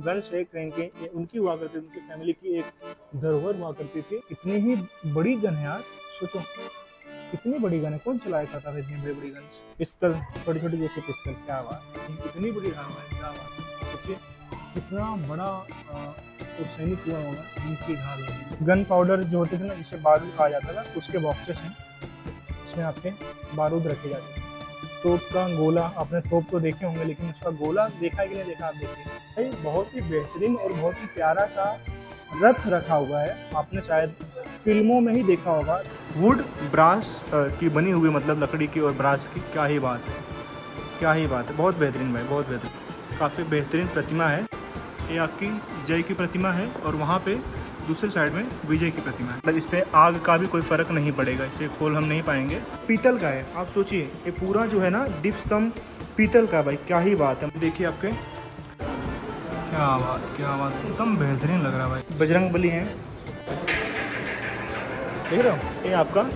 Guns है कहीं के उनकी हुआ करती थी, उनकी फैमिली की एक धरोहर हुआ करती थी। इतनी ही बड़ी गन है यार, सोचो इतनी बड़ी गन है, कौन चलाया करता था इतनी बड़ी बड़ी गन्स। पिस्तल, छोटी छोटी जैसे पिस्तल, क्या बात है, इतनी बड़ी गन है, क्या बात है। सोचिए कितना बड़ा तो सैनिक हुआ होगा इनकी ढाल होगी। गन पाउडर जो होते थे ना, जिसे बारूद कहा जाता था, उसके बॉक्सेस हैं, इसमें आपके बारूद रखे जाते थे। तोप का गोला, आपने तोप तो देखे होंगे, लेकिन उसका गोला देखा है कि नहीं देखा, आप देखिए भाई, बहुत ही बेहतरीन और बहुत ही प्यारा सा रथ रखा हुआ है। आपने शायद फिल्मों में ही देखा होगा। वुड ब्रास की बनी हुई, मतलब लकड़ी की और ब्रास की, क्या ही बात है, क्या ही बात है, बहुत बेहतरीन भाई, बहुत बेहतरीन। काफ़ी बेहतरीन प्रतिमा है। ये आपकी जय की प्रतिमा है और वहाँ पे दूसरे साइड में विजय की प्रतिमा है। मतलब इस पे आग का भी कोई फर्क नहीं पड़ेगा, इसे खोल हम नहीं पाएंगे। पीतल का है, आप सोचिए ये पूरा जो है ना दीप स्तंभ पीतल का, भाई क्या ही बात है। देखिए आपके, क्या बात, क्या बात, एकदम बेहतरीन लग रहा है भाई। बजरंग बली हैं, देख रहे हो, ये आपका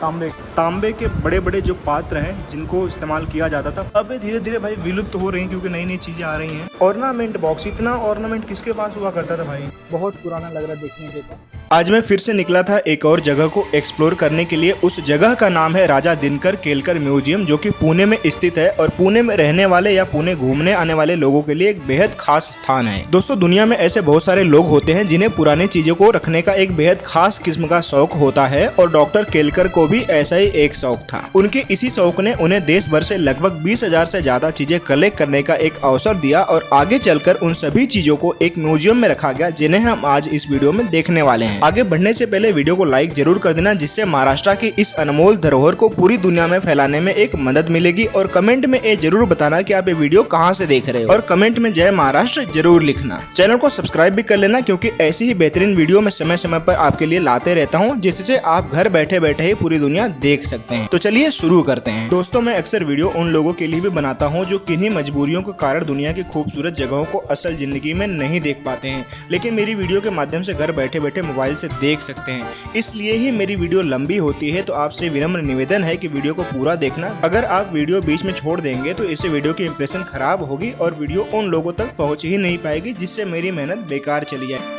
तांबे के बड़े बड़े जो पात्र हैं जिनको इस्तेमाल किया जाता था, अब धीरे धीरे भाई विलुप्त हो रही हैं क्योंकि नई नई चीजें आ रही हैं। ऑर्नामेंट बॉक्स, इतना ऑर्नामेंट किसके पास हुआ करता था भाई, बहुत पुराना लग रहा है देखने के तो। आज मैं फिर से निकला था एक और जगह को एक्सप्लोर करने के लिए। उस जगह का नाम है राजा दिनकर केलकर म्यूजियम, जो कि पुणे में स्थित है और पुणे में रहने वाले या पुणे घूमने आने वाले लोगों के लिए एक बेहद खास स्थान है। दोस्तों, दुनिया में ऐसे बहुत सारे लोग होते हैं जिन्हें पुरानी चीजों को रखने का एक बेहद खास किस्म का शौक होता है, और डॉक्टर केलकर को भी ऐसा ही एक शौक था। उनके इसी शौक ने उन्हें देश भर से लगभग 20,000 से ज्यादा चीजें कलेक्ट करने का एक अवसर दिया, और आगे चलकर उन सभी चीजों को एक म्यूजियम में रखा गया, जिन्हें हम आज इस वीडियो में देखने वाले हैं। आगे बढ़ने से पहले वीडियो को लाइक जरूर कर देना, जिससे महाराष्ट्र की इस अनमोल धरोहर को पूरी दुनिया में फैलाने में एक मदद मिलेगी। और कमेंट में ये जरूर बताना कि आप ये वीडियो कहाँ से देख रहे हो, और कमेंट में जय महाराष्ट्र जरूर लिखना। चैनल को सब्सक्राइब भी कर लेना, क्योंकि ऐसी ही बेहतरीन वीडियो मैं समय समय पर आपके लिए लाते रहता हूँ, जिससे आप घर बैठे बैठे ही पूरी दुनिया देख सकते हैं। तो चलिए शुरू करते हैं। दोस्तों, मैं अक्सर वीडियो उन लोगों के लिए भी बनाता हूँ जो किन्हीं मजबूरियों के कारण दुनिया की खूबसूरत जगहों को असल जिंदगी में नहीं देख पाते हैं, लेकिन मेरी वीडियो के माध्यम से घर बैठे बैठे मोबाइल से देख सकते हैं। इसलिए ही मेरी वीडियो लंबी होती है, तो आपसे विनम्र निवेदन है कि वीडियो को पूरा देखना। अगर आप वीडियो बीच में छोड़ देंगे तो इससे वीडियो की इंप्रेशन खराब होगी और वीडियो उन लोगों तक पहुंच ही नहीं पाएगी, जिससे मेरी मेहनत बेकार चली जाए।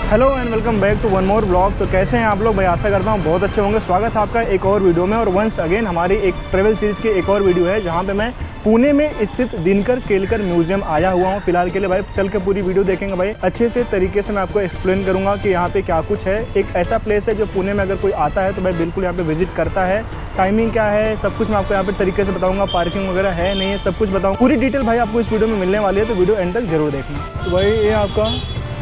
Hello and welcome back to one more blog. तो कैसे हैं आप लोग भाई, आशा करता हूँ बहुत अच्छे होंगे। स्वागत है आपका एक और वीडियो में, और वंस अगेन हमारी एक ट्रेवल सीरीज़ की एक और वीडियो है, जहाँ पे मैं पुणे में स्थित दिनकर केलकर म्यूजियम आया हुआ हूँ फिलहाल के लिए। भाई चल के पूरी वीडियो देखेंगे भाई, अच्छे से तरीके से मैं आपको एक्सप्लेन करूँगा कि यहाँ पे क्या कुछ है। एक ऐसा प्लेस है जो पुणे में अगर कोई आता है तो भाई बिल्कुल यहाँ पे विजिट करता है। टाइमिंग क्या है, सब कुछ मैं आपको यहाँ पे तरीके से बताऊँगा, पार्किंग वगैरह है नहीं है, सब कुछ बताऊँ। पूरी डिटेल भाई आपको इस वीडियो में मिलने वाली है, तो वीडियो एंड तक जरूर देखना। तो भाई ये आपका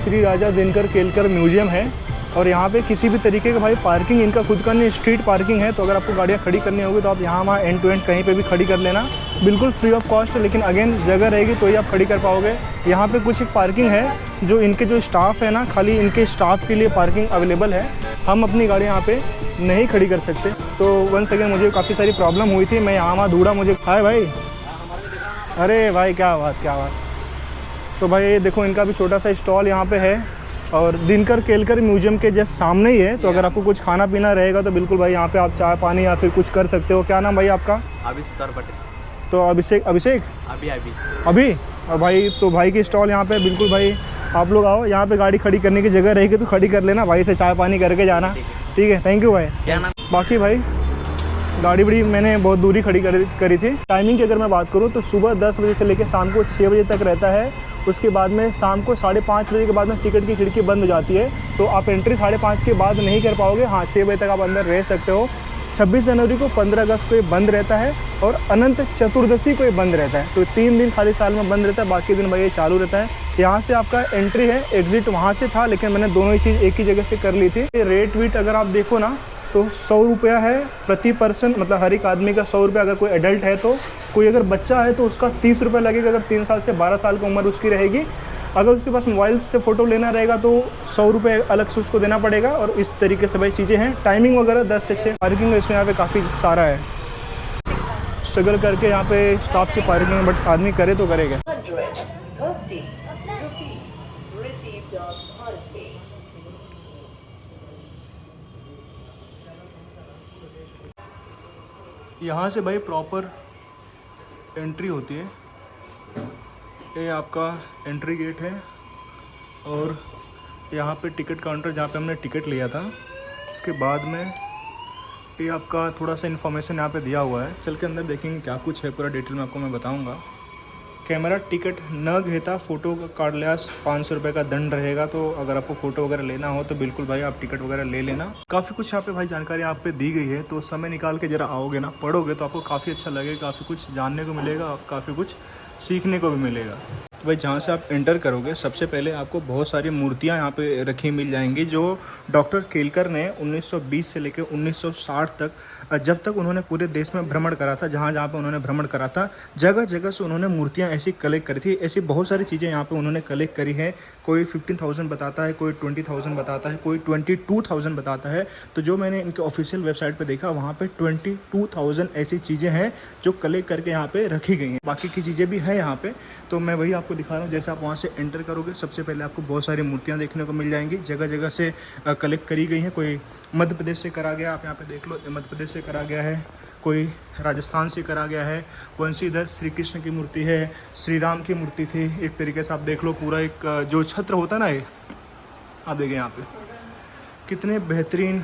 श्री राजा दिनकर केलकर म्यूजियम है, और यहाँ पे किसी भी तरीके का भाई पार्किंग इनका खुद का नहीं, स्ट्रीट पार्किंग है। तो अगर आपको गाड़ियाँ खड़ी करनी होगी तो आप यहाँ वहाँ एंड टू एंड कहीं पे भी खड़ी कर लेना, बिल्कुल फ्री ऑफ कॉस्ट। लेकिन अगेन जगह रहेगी तो ही आप खड़ी कर पाओगे। यहाँ पे कुछ एक पार्किंग है जो इनके जो स्टाफ है ना, खाली इनके स्टाफ के लिए पार्किंग अवेलेबल है। हम अपनी गाड़ी यहाँ पे नहीं खड़ी कर सकते। तो वंस अगेन मुझे काफ़ी सारी प्रॉब्लम हुई थी, मैं यहाँ वहाँ ढूंढा, मुझे हाय भाई, अरे भाई क्या बात, क्या बात। तो भाई ये देखो, इनका भी छोटा सा स्टॉल यहाँ पे है, और दिनकर केलकर म्यूजियम के जस्ट सामने ही है। तो अगर आपको कुछ खाना पीना रहेगा तो बिल्कुल भाई यहाँ पे आप चाय पानी या फिर कुछ कर सकते हो। क्या नाम भाई आपका? तो अभिषेक अभी और भाई, तो भाई की स्टॉल यहाँ पे बिल्कुल भाई, आप लोग आओ, यहाँ पे गाड़ी खड़ी करने की जगह रहेगी तो खड़ी कर लेना, भाई से चाय पानी करके जाना, ठीक है। थैंक यू भाई। बाकी भाई गाड़ी बड़ी मैंने बहुत दूरी खड़ी करी थी। टाइमिंग की अगर मैं बात करूँ तो सुबह 10 बजे से लेकर शाम को 6 बजे तक रहता है। उसके बाद में शाम को 5:30 बजे के बाद में टिकट की खिड़की बंद हो जाती है, तो आप एंट्री 5:30 के बाद नहीं कर पाओगे। हाँ, 6 बजे तक आप अंदर रह सकते हो। 26 जनवरी को, 15 अगस्त को ये बंद रहता है, और अनंत चतुर्दशी को ये बंद रहता है। तो 3 दिन खाली साल में बंद रहता है, बाकी दिन भाई ये चालू रहता है। यहाँ से आपका एंट्री है, एग्जिट वहाँ से था, लेकिन मैंने दोनों ही चीज़ एक ही जगह से कर ली थी। रेट वीट अगर आप देखो ना तो 100 रुपया है प्रति पर्सन, मतलब हर एक आदमी का 100 रुपया। अगर कोई एडल्ट है तो, कोई अगर बच्चा है तो उसका 30 रुपये लगेगा, अगर 3 साल से 12 साल की उम्र उसकी रहेगी। अगर उसके पास मोबाइल से फ़ोटो लेना रहेगा तो 100 रुपये अलग से उसको देना पड़ेगा। और इस तरीके से भाई चीज़ें हैं। टाइमिंग वगैरह 10 से 6। पार्किंग इसमें यहाँ पे काफ़ी सारा है, स्ट्रगल करके यहाँ पे स्टाफ की पार्किंग, बट आदमी करे तो करेगा। यहाँ से भाई प्रॉपर एंट्री होती है। ये आपका एंट्री गेट है और यहाँ पे टिकट काउंटर जहाँ पे हमने टिकट लिया था। इसके बाद में ये आपका थोड़ा सा इन्फॉर्मेशन यहाँ पे दिया हुआ है। चल के अंदर देखेंगे क्या कुछ है, पूरा डिटेल में आपको मैं बताऊँगा। कैमरा टिकट न घेता फोटो काढल्यास 500 रुपये का दंड रहेगा। तो अगर आपको फ़ोटो वगैरह लेना हो तो बिल्कुल भाई आप टिकट वगैरह ले लेना। काफ़ी कुछ यहाँ पे भाई जानकारी आप पे दी गई है, तो समय निकाल के ज़रा आओगे ना, पढ़ोगे तो आपको काफ़ी अच्छा लगेगा, काफ़ी कुछ जानने को मिलेगा, काफ़ी कुछ सीखने को भी मिलेगा। तो भाई जहाँ से आप एंटर करोगे सबसे पहले आपको बहुत सारी मूर्तियाँ यहाँ पे रखी मिल जाएंगी, जो डॉक्टर केलकर ने 1920 से लेकर 1960 तक, जब तक उन्होंने पूरे देश में भ्रमण करा था, जहाँ जहाँ पे उन्होंने भ्रमण करा था, जगह जगह से उन्होंने मूर्तियाँ ऐसी कलेक्ट करी थी। ऐसी बहुत सारी चीज़ें यहाँ पे उन्होंने कलेक्ट करी है। कोई 15,000 बताता है, कोई 20,000 बताता है, कोई 22,000 बताता है। तो जो मैंने इनके ऑफिशियल वेबसाइट पर देखा, वहाँ पर 22,000 ऐसी चीज़ें हैं जो कलेक्ट करके यहाँ पर रखी गई हैं। बाकी की चीज़ें भी हैं यहाँ पर, तो मैं वही आपको दिखा रहा हूँ। जैसे आप वहाँ से एंटर करोगे सबसे पहले आपको बहुत सारी मूर्तियाँ देखने को मिल जाएंगी, जगह जगह से कलेक्ट करी गई हैं। कोई मध्य प्रदेश से करा गया, आप यहाँ पे देख लो, मध्य प्रदेश से करा गया है, कोई राजस्थान से करा गया है, कौन सी इधर श्री कृष्ण की मूर्ति है, श्री राम की मूर्ति थी। एक तरीके से आप देख लो, पूरा एक जो छत्र होता है ना, ये आप देखें यहाँ पे कितने बेहतरीन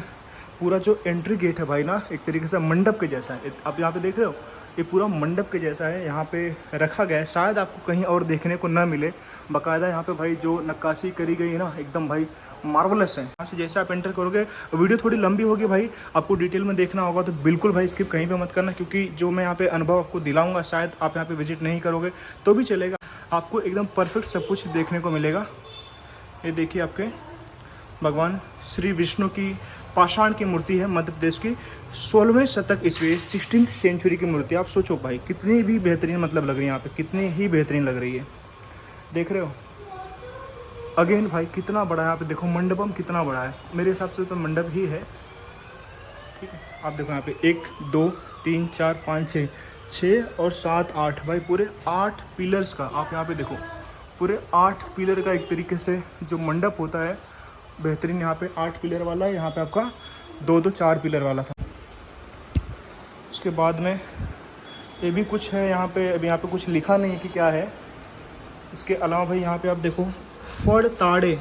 पूरा जो एंट्री गेट है भाई ना, एक तरीके से मंडप के जैसा है। आप यहाँ पे देख रहे हो, ये पूरा मंडप के जैसा है, यहाँ पे रखा गया है। शायद आपको कहीं और देखने को ना मिले। बाकायदा यहाँ पे भाई जो नक्काशी करी गई है ना, एकदम भाई मार्वलस है। यहाँ से जैसे आप एंटर करोगे, वीडियो थोड़ी लंबी होगी भाई, आपको डिटेल में देखना होगा तो बिल्कुल भाई स्किप कहीं पे मत करना, क्योंकि जो मैं यहाँ पे अनुभव आपको दिलाऊंगा, शायद आप यहाँ पे विजिट नहीं करोगे तो भी चलेगा, आपको एकदम परफेक्ट सब कुछ देखने को मिलेगा। ये देखिए आपके भगवान श्री विष्णु की पाषाण की मूर्ति है, मध्य प्रदेश की 16वें शतक ईस्वी 16th सेंचुरी की मूर्ति। आप सोचो भाई कितनी भी बेहतरीन मतलब लग रही है, यहाँ पे कितनी ही बेहतरीन लग रही है। देख रहे हो अगेन भाई कितना बड़ा है, यहाँ पे देखो मंडपम कितना बड़ा है। मेरे हिसाब से तो मंडप ही है, ठीक है। आप देखो यहाँ पे 1 2 3 4 5 6 और 7 8 भाई पूरे 8 पिलर्स का, आप यहाँ पे देखो पूरे 8 पिलर का एक तरीके से जो मंडप होता है बेहतरीन। यहाँ पे 8 पिलर वाला है, यहाँ पे आपका 2 4 पिलर वाला था। उसके बाद में ये भी कुछ है यहाँ पे, अभी यहाँ पे कुछ लिखा नहीं है कि क्या है। इसके अलावा भाई यहाँ पे आप देखो फड़ ताड़े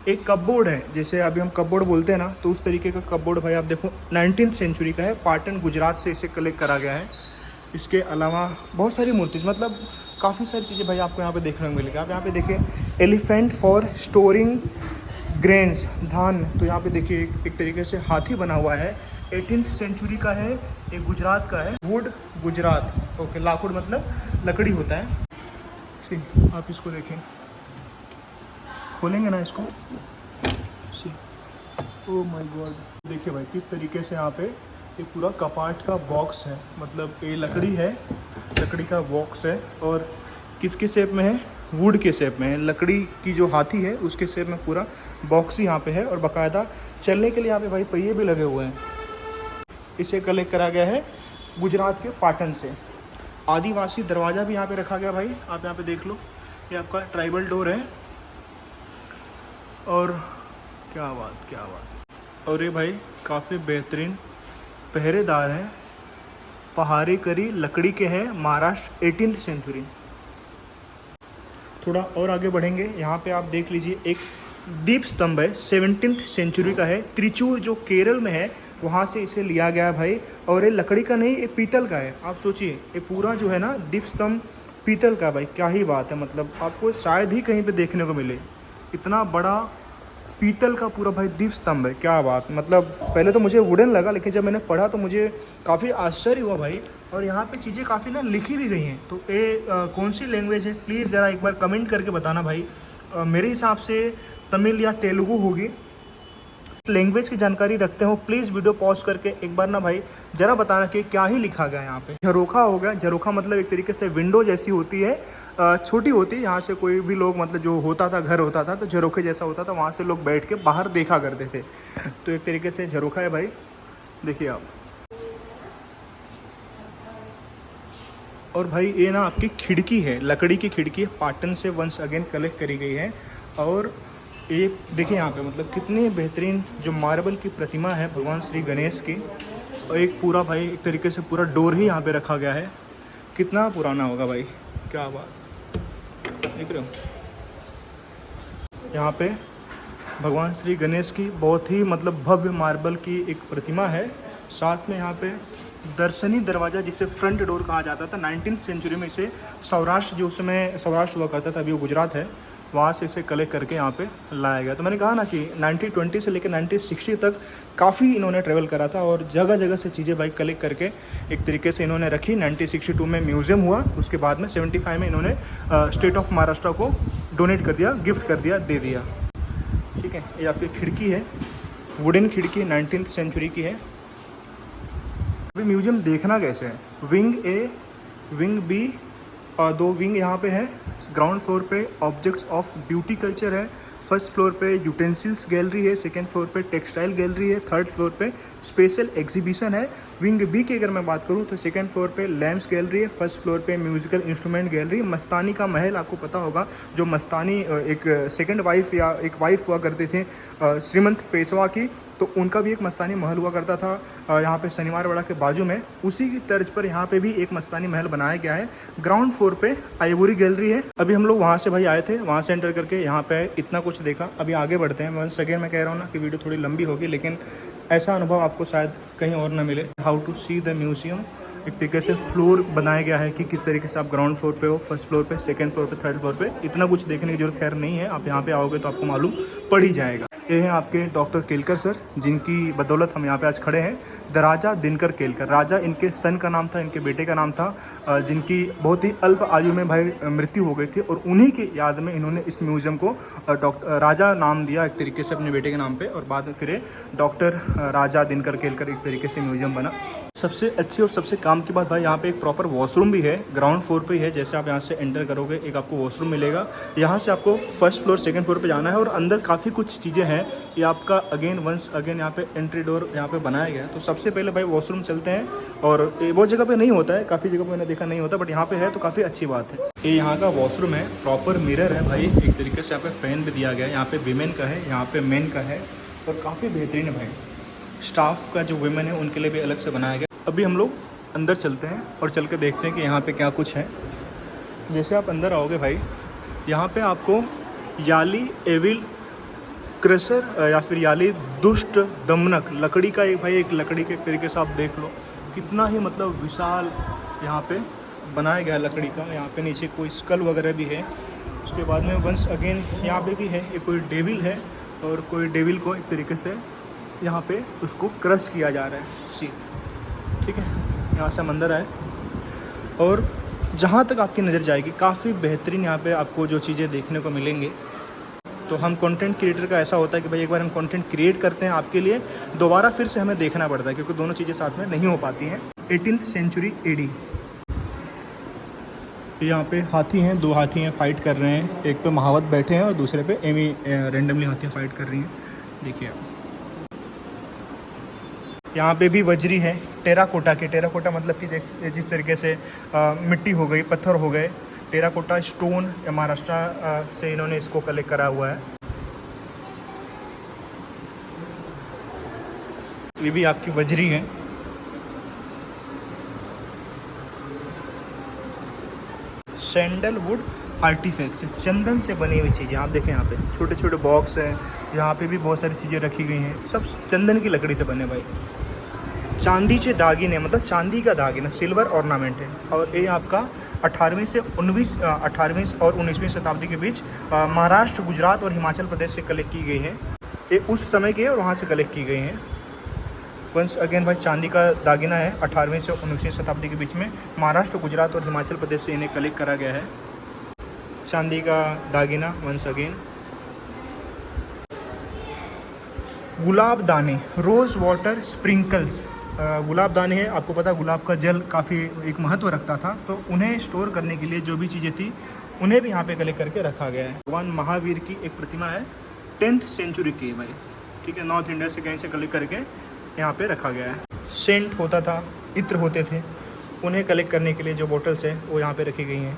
एक कपबोर्ड है, जैसे अभी हम कपबोर्ड बोलते हैं ना, तो उस तरीके का कपबोर्ड भाई आप देखो 19th सेंचुरी का है, पाटन गुजरात से इसे कलेक्ट करा गया है। इसके अलावा बहुत सारी मूर्ति, मतलब काफ़ी सारी चीज़ें भाई आपको यहाँ पे देखने को मिलेगी। आप यहाँ पे देखिए एलिफेंट फॉर स्टोरिंग ग्रेन्स, धान। तो यहाँ पे देखिए एक तरीके से हाथी बना हुआ है, 18th सेंचुरी का है, एक गुजरात का है, वुड गुजरात, ओके। लाखुड़ मतलब लकड़ी होता है। सी आप इसको देखें, खोलेंगे ना इसको, सी ओ माय गॉड। देखिए भाई किस तरीके से यहाँ पे ये पूरा कपाट का बॉक्स है, मतलब ये लकड़ी है, लकड़ी का बॉक्स है। और किसके शेप में है, वुड के शेप में है, लकड़ी की जो हाथी है उसके शेप में पूरा बॉक्स ही यहाँ पे है। और बाकायदा चलने के लिए यहाँ पे भाई पहिए भी लगे हुए हैं। इसे कलेक्ट करा गया है गुजरात के पाटन से। आदिवासी दरवाज़ा भी यहाँ पे रखा गया भाई, आप यहाँ पे देख लो, ये आपका ट्राइबल डोर है। और क्या बात। और ये भाई काफ़ी बेहतरीन पहरेदार हैं, पहाड़ी करी लकड़ी के हैं, महाराष्ट्र 18th सेंचुरी। थोड़ा और आगे बढ़ेंगे, यहाँ पे आप देख लीजिए एक दीप स्तंभ है, 17th सेंचुरी का है, त्रिचूर जो केरल में है वहाँ से इसे लिया गया है भाई। और ये लकड़ी का नहीं, ये पीतल का है। आप सोचिए ये पूरा जो है ना दीप स्तंभ पीतल का, भाई क्या ही बात है, मतलब आपको शायद ही कहीं पे देखने को मिले इतना बड़ा पीतल का पूरा भाई दीप स्तंभ है। क्या बात, मतलब पहले तो मुझे वुडन लगा, लेकिन जब मैंने पढ़ा तो मुझे काफ़ी आश्चर्य हुआ भाई। और यहाँ पे चीज़ें काफ़ी ना लिखी भी गई हैं। तो ये कौन सी लैंग्वेज है, प्लीज़ ज़रा एक बार कमेंट करके बताना भाई। मेरे हिसाब से तमिल या तेलुगु होगी। लैंग्वेज की जानकारी रखते हो प्लीज़ वीडियो पॉज करके एक बार ना भाई ज़रा बताना कि क्या ही लिखा गया है यहाँ पे। झरोखा हो गया, झरोखा मतलब एक तरीके से विंडो जैसी होती है, छोटी होती है, यहाँ से कोई भी लोग मतलब जो होता था, घर होता था तो झरोखे जैसा होता था, वहाँ से लोग बैठ के बाहर देखा करते थे। तो एक तरीके से झरोखा है भाई, देखिए आप। और भाई ये ना आपकी खिड़की है, लकड़ी की खिड़की है, पाटन से वंस अगेन कलेक्ट करी गई है। और ये देखिए यहाँ पे मतलब कितनी बेहतरीन जो मार्बल की प्रतिमा है भगवान श्री गणेश की। और एक पूरा भाई एक तरीके से पूरा डोर ही यहाँ पे रखा गया है। कितना पुराना होगा भाई, क्या बात, देख रहे हो। यहाँ पे भगवान श्री गणेश की बहुत ही मतलब भव्य मार्बल की एक प्रतिमा है। साथ में यहाँ पे दर्शनी दरवाज़ा, जिसे फ्रंट डोर कहा जाता था, 19th सेंचुरी में इसे सौराष्ट्र, जो उस समय सौराष्ट्र हुआ करता था, अभी वो गुजरात है, वहाँ से इसे कलेक्ट करके यहाँ पे लाया गया। तो मैंने कहा ना कि 1920 से लेकर 1960 तक काफ़ी इन्होंने ट्रैवल करा था और जगह जगह से चीज़ें भाई कलेक्ट करके एक तरीके से इन्होंने रखी। 1962 में म्यूज़ियम हुआ, उसके बाद में 75 में इन्होंने स्टेट ऑफ महाराष्ट्र को डोनेट कर दिया, गिफ्ट कर दिया, दे दिया। ठीक है, ये आपकी खिड़की है, वुडन खिड़की 19th सेंचुरी की है। अभी म्यूजियम देखना कैसे है, विंग ए, विंग बी और 2 विंग यहाँ पे है। ग्राउंड फ्लोर पे ऑब्जेक्ट्स ऑफ ब्यूटी कल्चर है, फर्स्ट फ्लोर पे यूटेंसिल्स गैलरी है, सेकंड फ्लोर पे टेक्सटाइल गैलरी है, थर्ड फ्लोर पे स्पेशल एग्जीबिशन है। विंग बी की अगर मैं बात करूँ तो सेकंड फ्लोर पे लैम्प्स गैलरी है, फर्स्ट फ्लोर पे म्यूजिकल इंस्ट्रूमेंट गैलरी। मस्तानी का महल आपको पता होगा, जो मस्तानी एक सेकंड वाइफ या एक वाइफ हुआ करते थे श्रीमंत पेशवा की, तो उनका भी एक मस्तानी महल हुआ करता था यहाँ पे शनिवारवाड़ा के बाजू में। उसी की तर्ज पर यहाँ पे भी एक मस्तानी महल बनाया गया है। ग्राउंड फ्लोर पे आइवोरी गैलरी है। अभी हम लोग वहाँ से भाई आए थे, वहाँ से एंटर करके यहाँ पे इतना कुछ देखा। अभी आगे बढ़ते हैं। वंस अगेन मैं कह रहा हूँ ना कि वीडियो थोड़ी लंबी होगी, लेकिन ऐसा अनुभव आपको शायद कहीं और ना मिले। How to see the museum, एक तरीके से फ्लोर बनाया गया है कि किस तरीके से आप ग्राउंड फ्लोर पे हो, फर्स्ट फ्लोर पे, सेकंड फ्लोर पे, थर्ड फ्लोर पे। इतना कुछ देखने की जरूरत खैर नहीं है, आप यहाँ पे आओगे तो आपको मालूम पड़ ही जाएगा। ये हैं आपके डॉक्टर केलकर सर, जिनकी बदौलत हम यहाँ पे आज खड़े हैं। द राजा दिनकर केलकर, राजा इनके सन का नाम था, इनके बेटे का नाम था, जिनकी बहुत ही अल्प आयु में भाई मृत्यु हो गई थी, और उन्हीं की याद में इन्होंने इस म्यूज़ियम को डॉक्टर राजा नाम दिया एक तरीके से अपने बेटे के नाम पे, और बाद में फिर डॉक्टर राजा दिनकर केलकर इस तरीके से म्यूज़ियम बना। सबसे अच्छी और सबसे काम की बात भाई, यहाँ पे एक प्रॉपर वॉशरूम भी है, ग्राउंड फ्लोर पे ही है। जैसे आप यहाँ से एंटर करोगे एक आपको वॉशरूम मिलेगा। यहाँ से आपको फर्स्ट फ्लोर सेकंड फ्लोर पे जाना है, और अंदर काफ़ी कुछ चीज़ें हैं। ये आपका वंस अगेन यहाँ पे एंट्री डोर यहाँ पे बनाया गया है। तो सबसे पहले भाई वॉशरूम चलते हैं, और वो जगह पे नहीं होता है, काफ़ी जगह पे मैंने देखा नहीं होता, बट यहाँ पे है तो काफ़ी अच्छी बात है। ये यहाँ का वॉशरूम है, प्रॉपर मिरर है भाई, एक तरीके से यहाँ पे फैन भी दिया गया है। यहाँ पे वीमेन का है, यहाँ पे मेन का है, और काफ़ी बेहतरीन है भाई। स्टाफ का जो वुमेन है उनके लिए भी अलग से बनाया गया। अभी हम लोग अंदर चलते हैं और चल के देखते हैं कि यहाँ पे क्या कुछ है। जैसे आप अंदर आओगे भाई, यहाँ पे आपको याली एविल क्रशर या फिर याली दुष्ट दमनक लकड़ी का एक लकड़ी के तरीके से आप देख लो, कितना ही मतलब विशाल यहाँ पे बनाया गया लकड़ी का। यहाँ पे नीचे कोई स्कल वगैरह भी है। उसके बाद में वंस अगेन यहाँ पे भी है, ये कोई डेविल है, और कोई डेविल को एक तरीके से यहाँ पे उसको क्रश किया जा रहा है। सी ठीक है, यहाँ से मंदिर है, और जहाँ तक आपकी नज़र जाएगी काफ़ी बेहतरीन यहाँ पे आपको जो चीज़ें देखने को मिलेंगी। तो हम कंटेंट क्रिएटर का ऐसा होता है कि भाई एक बार हम कंटेंट क्रिएट करते हैं आपके लिए, दोबारा फिर से हमें देखना पड़ता है, क्योंकि दोनों चीज़ें साथ में नहीं हो पाती हैं। 18th century AD। यहाँ पे हाथी हैं, 2 हाथी हैं, फाइट कर रहे हैं। एक पे महावत बैठे हैं और दूसरे पे एमी रेंडमली हाथियाँ फाइट कर रही हैं। देखिए यहाँ पे भी वजरी है, टेराकोटा के। टेराकोटा मतलब कि जिस तरीके से मिट्टी हो गई, पत्थर हो गए, टेराकोटा स्टोन महाराष्ट्र से इन्होंने इसको कलेक्ट करा हुआ है। ये भी आपकी वजरी है। सैंडलवुड आर्टिफैक्ट्स, चंदन से बनी हुई चीज़ें आप देखें। यहाँ पे छोटे छोटे बॉक्स हैं, यहाँ पे भी बहुत सारी चीज़ें रखी गई हैं, सब चंदन की लकड़ी से बने भाई। चांदी के दागिने, मतलब चांदी का दागिना, सिल्वर ऑर्नामेंट है। और ये आपका 18वीं और 19वीं शताब्दी के बीच महाराष्ट्र, गुजरात और हिमाचल प्रदेश से कलेक्ट की गई है। ये उस समय के और वहाँ से कलेक्ट की गई हैं। वंस अगेन भाई चांदी का दागिना है, 18वीं से 19वीं शताब्दी के बीच में महाराष्ट्र, गुजरात और हिमाचल प्रदेश से इन्हें कलेक्ट करा गया है। चांदी का दागिना वंस अगेन। गुलाब दाने, रोज़ वाटर स्प्रिंकल्स, गुलाब दाने हैं। आपको पता है गुलाब का जल काफ़ी एक महत्व रखता था, तो उन्हें स्टोर करने के लिए जो भी चीज़ें थी उन्हें भी यहाँ पे कलेक्ट करके रखा गया है। भगवान महावीर की एक प्रतिमा है, 10th सेंचुरी की भाई, ठीक है। नॉर्थ इंडिया से कहीं से कलेक्ट करके यहाँ पे रखा गया है। सेंट होता था, इत्र होते थे, उन्हें कलेक्ट करने के लिए जो बॉटल्स हैं वो यहाँ पे रखी गई हैं।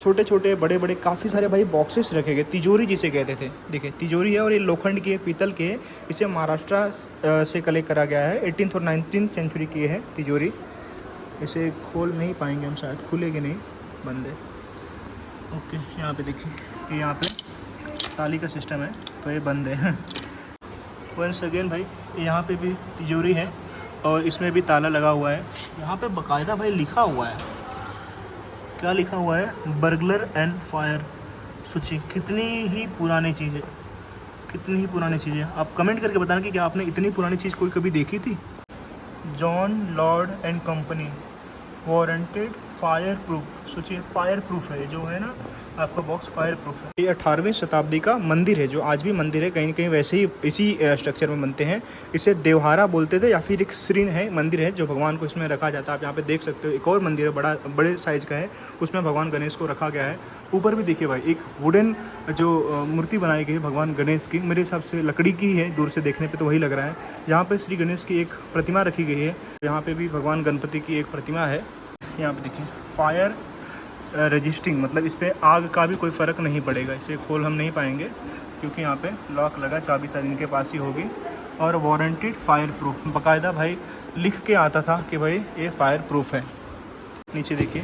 छोटे छोटे बड़े बड़े काफ़ी सारे भाई बॉक्सेस रखे गए, तिजोरी जिसे कहते थे। देखिए तिजोरी है, और ये लोखंड की है, पीतल के है। इसे महाराष्ट्र से कलेक्ट करा गया है, 18th और 19th सेंचुरी की है तिजोरी। इसे खोल नहीं पाएंगे हम शायद, खुलेगी नहीं, बंद है। ओके, यहाँ पे देखिए, ये यहाँ पे ताली का सिस्टम है, तो ये बंद है। वंस अगेन भाई, यहाँ पे भी तिजोरी है और इसमें भी ताला लगा हुआ है। यहाँ पे बाकायदा भाई लिखा हुआ है, क्या लिखा हुआ है, बर्गलर एंड फायर। सोचिए कितनी ही पुरानी चीज़ है, कितनी ही पुरानी चीज़ है। आप कमेंट करके बताना कि क्या आपने इतनी पुरानी चीज़ कोई कभी देखी थी। John Lord and company, warranted fire proof. सोचिए फायर प्रूफ है जो है ना आपका बॉक्स, फायर प्रूफ है। ये 18वीं शताब्दी का मंदिर है, जो आज भी मंदिर है, कहीं न कहीं वैसे ही इसी स्ट्रक्चर में बनते हैं। इसे देवहारा बोलते थे, या फिर एक श्रीन है, मंदिर है जो भगवान को इसमें रखा जाता है। आप यहाँ पे देख सकते हो एक और मंदिर है, बड़े साइज़ का है, उसमें भगवान गणेश को रखा गया है। ऊपर भी देखिए भाई, एक वुडन जो मूर्ति बनाई गई है भगवान गणेश की, मेरे हिसाब से लकड़ी की है, दूर से देखने पे तो वही लग रहा है। यहाँ पे श्री गणेश की एक प्रतिमा रखी गई है, यहाँ पे भी भगवान गणपति की एक प्रतिमा है। यहाँ पे देखिए फायर रजिस्टिंग, मतलब इस पर आग का भी कोई फ़र्क नहीं पड़ेगा। इसे खोल हम नहीं पाएंगे क्योंकि यहाँ पे लॉक लगा, चाबी शायद इनके पास ही होगी। और वारंटेड फायर प्रूफ, बाकायदा भाई लिख के आता था कि भाई ये फायर प्रूफ है। नीचे देखिए,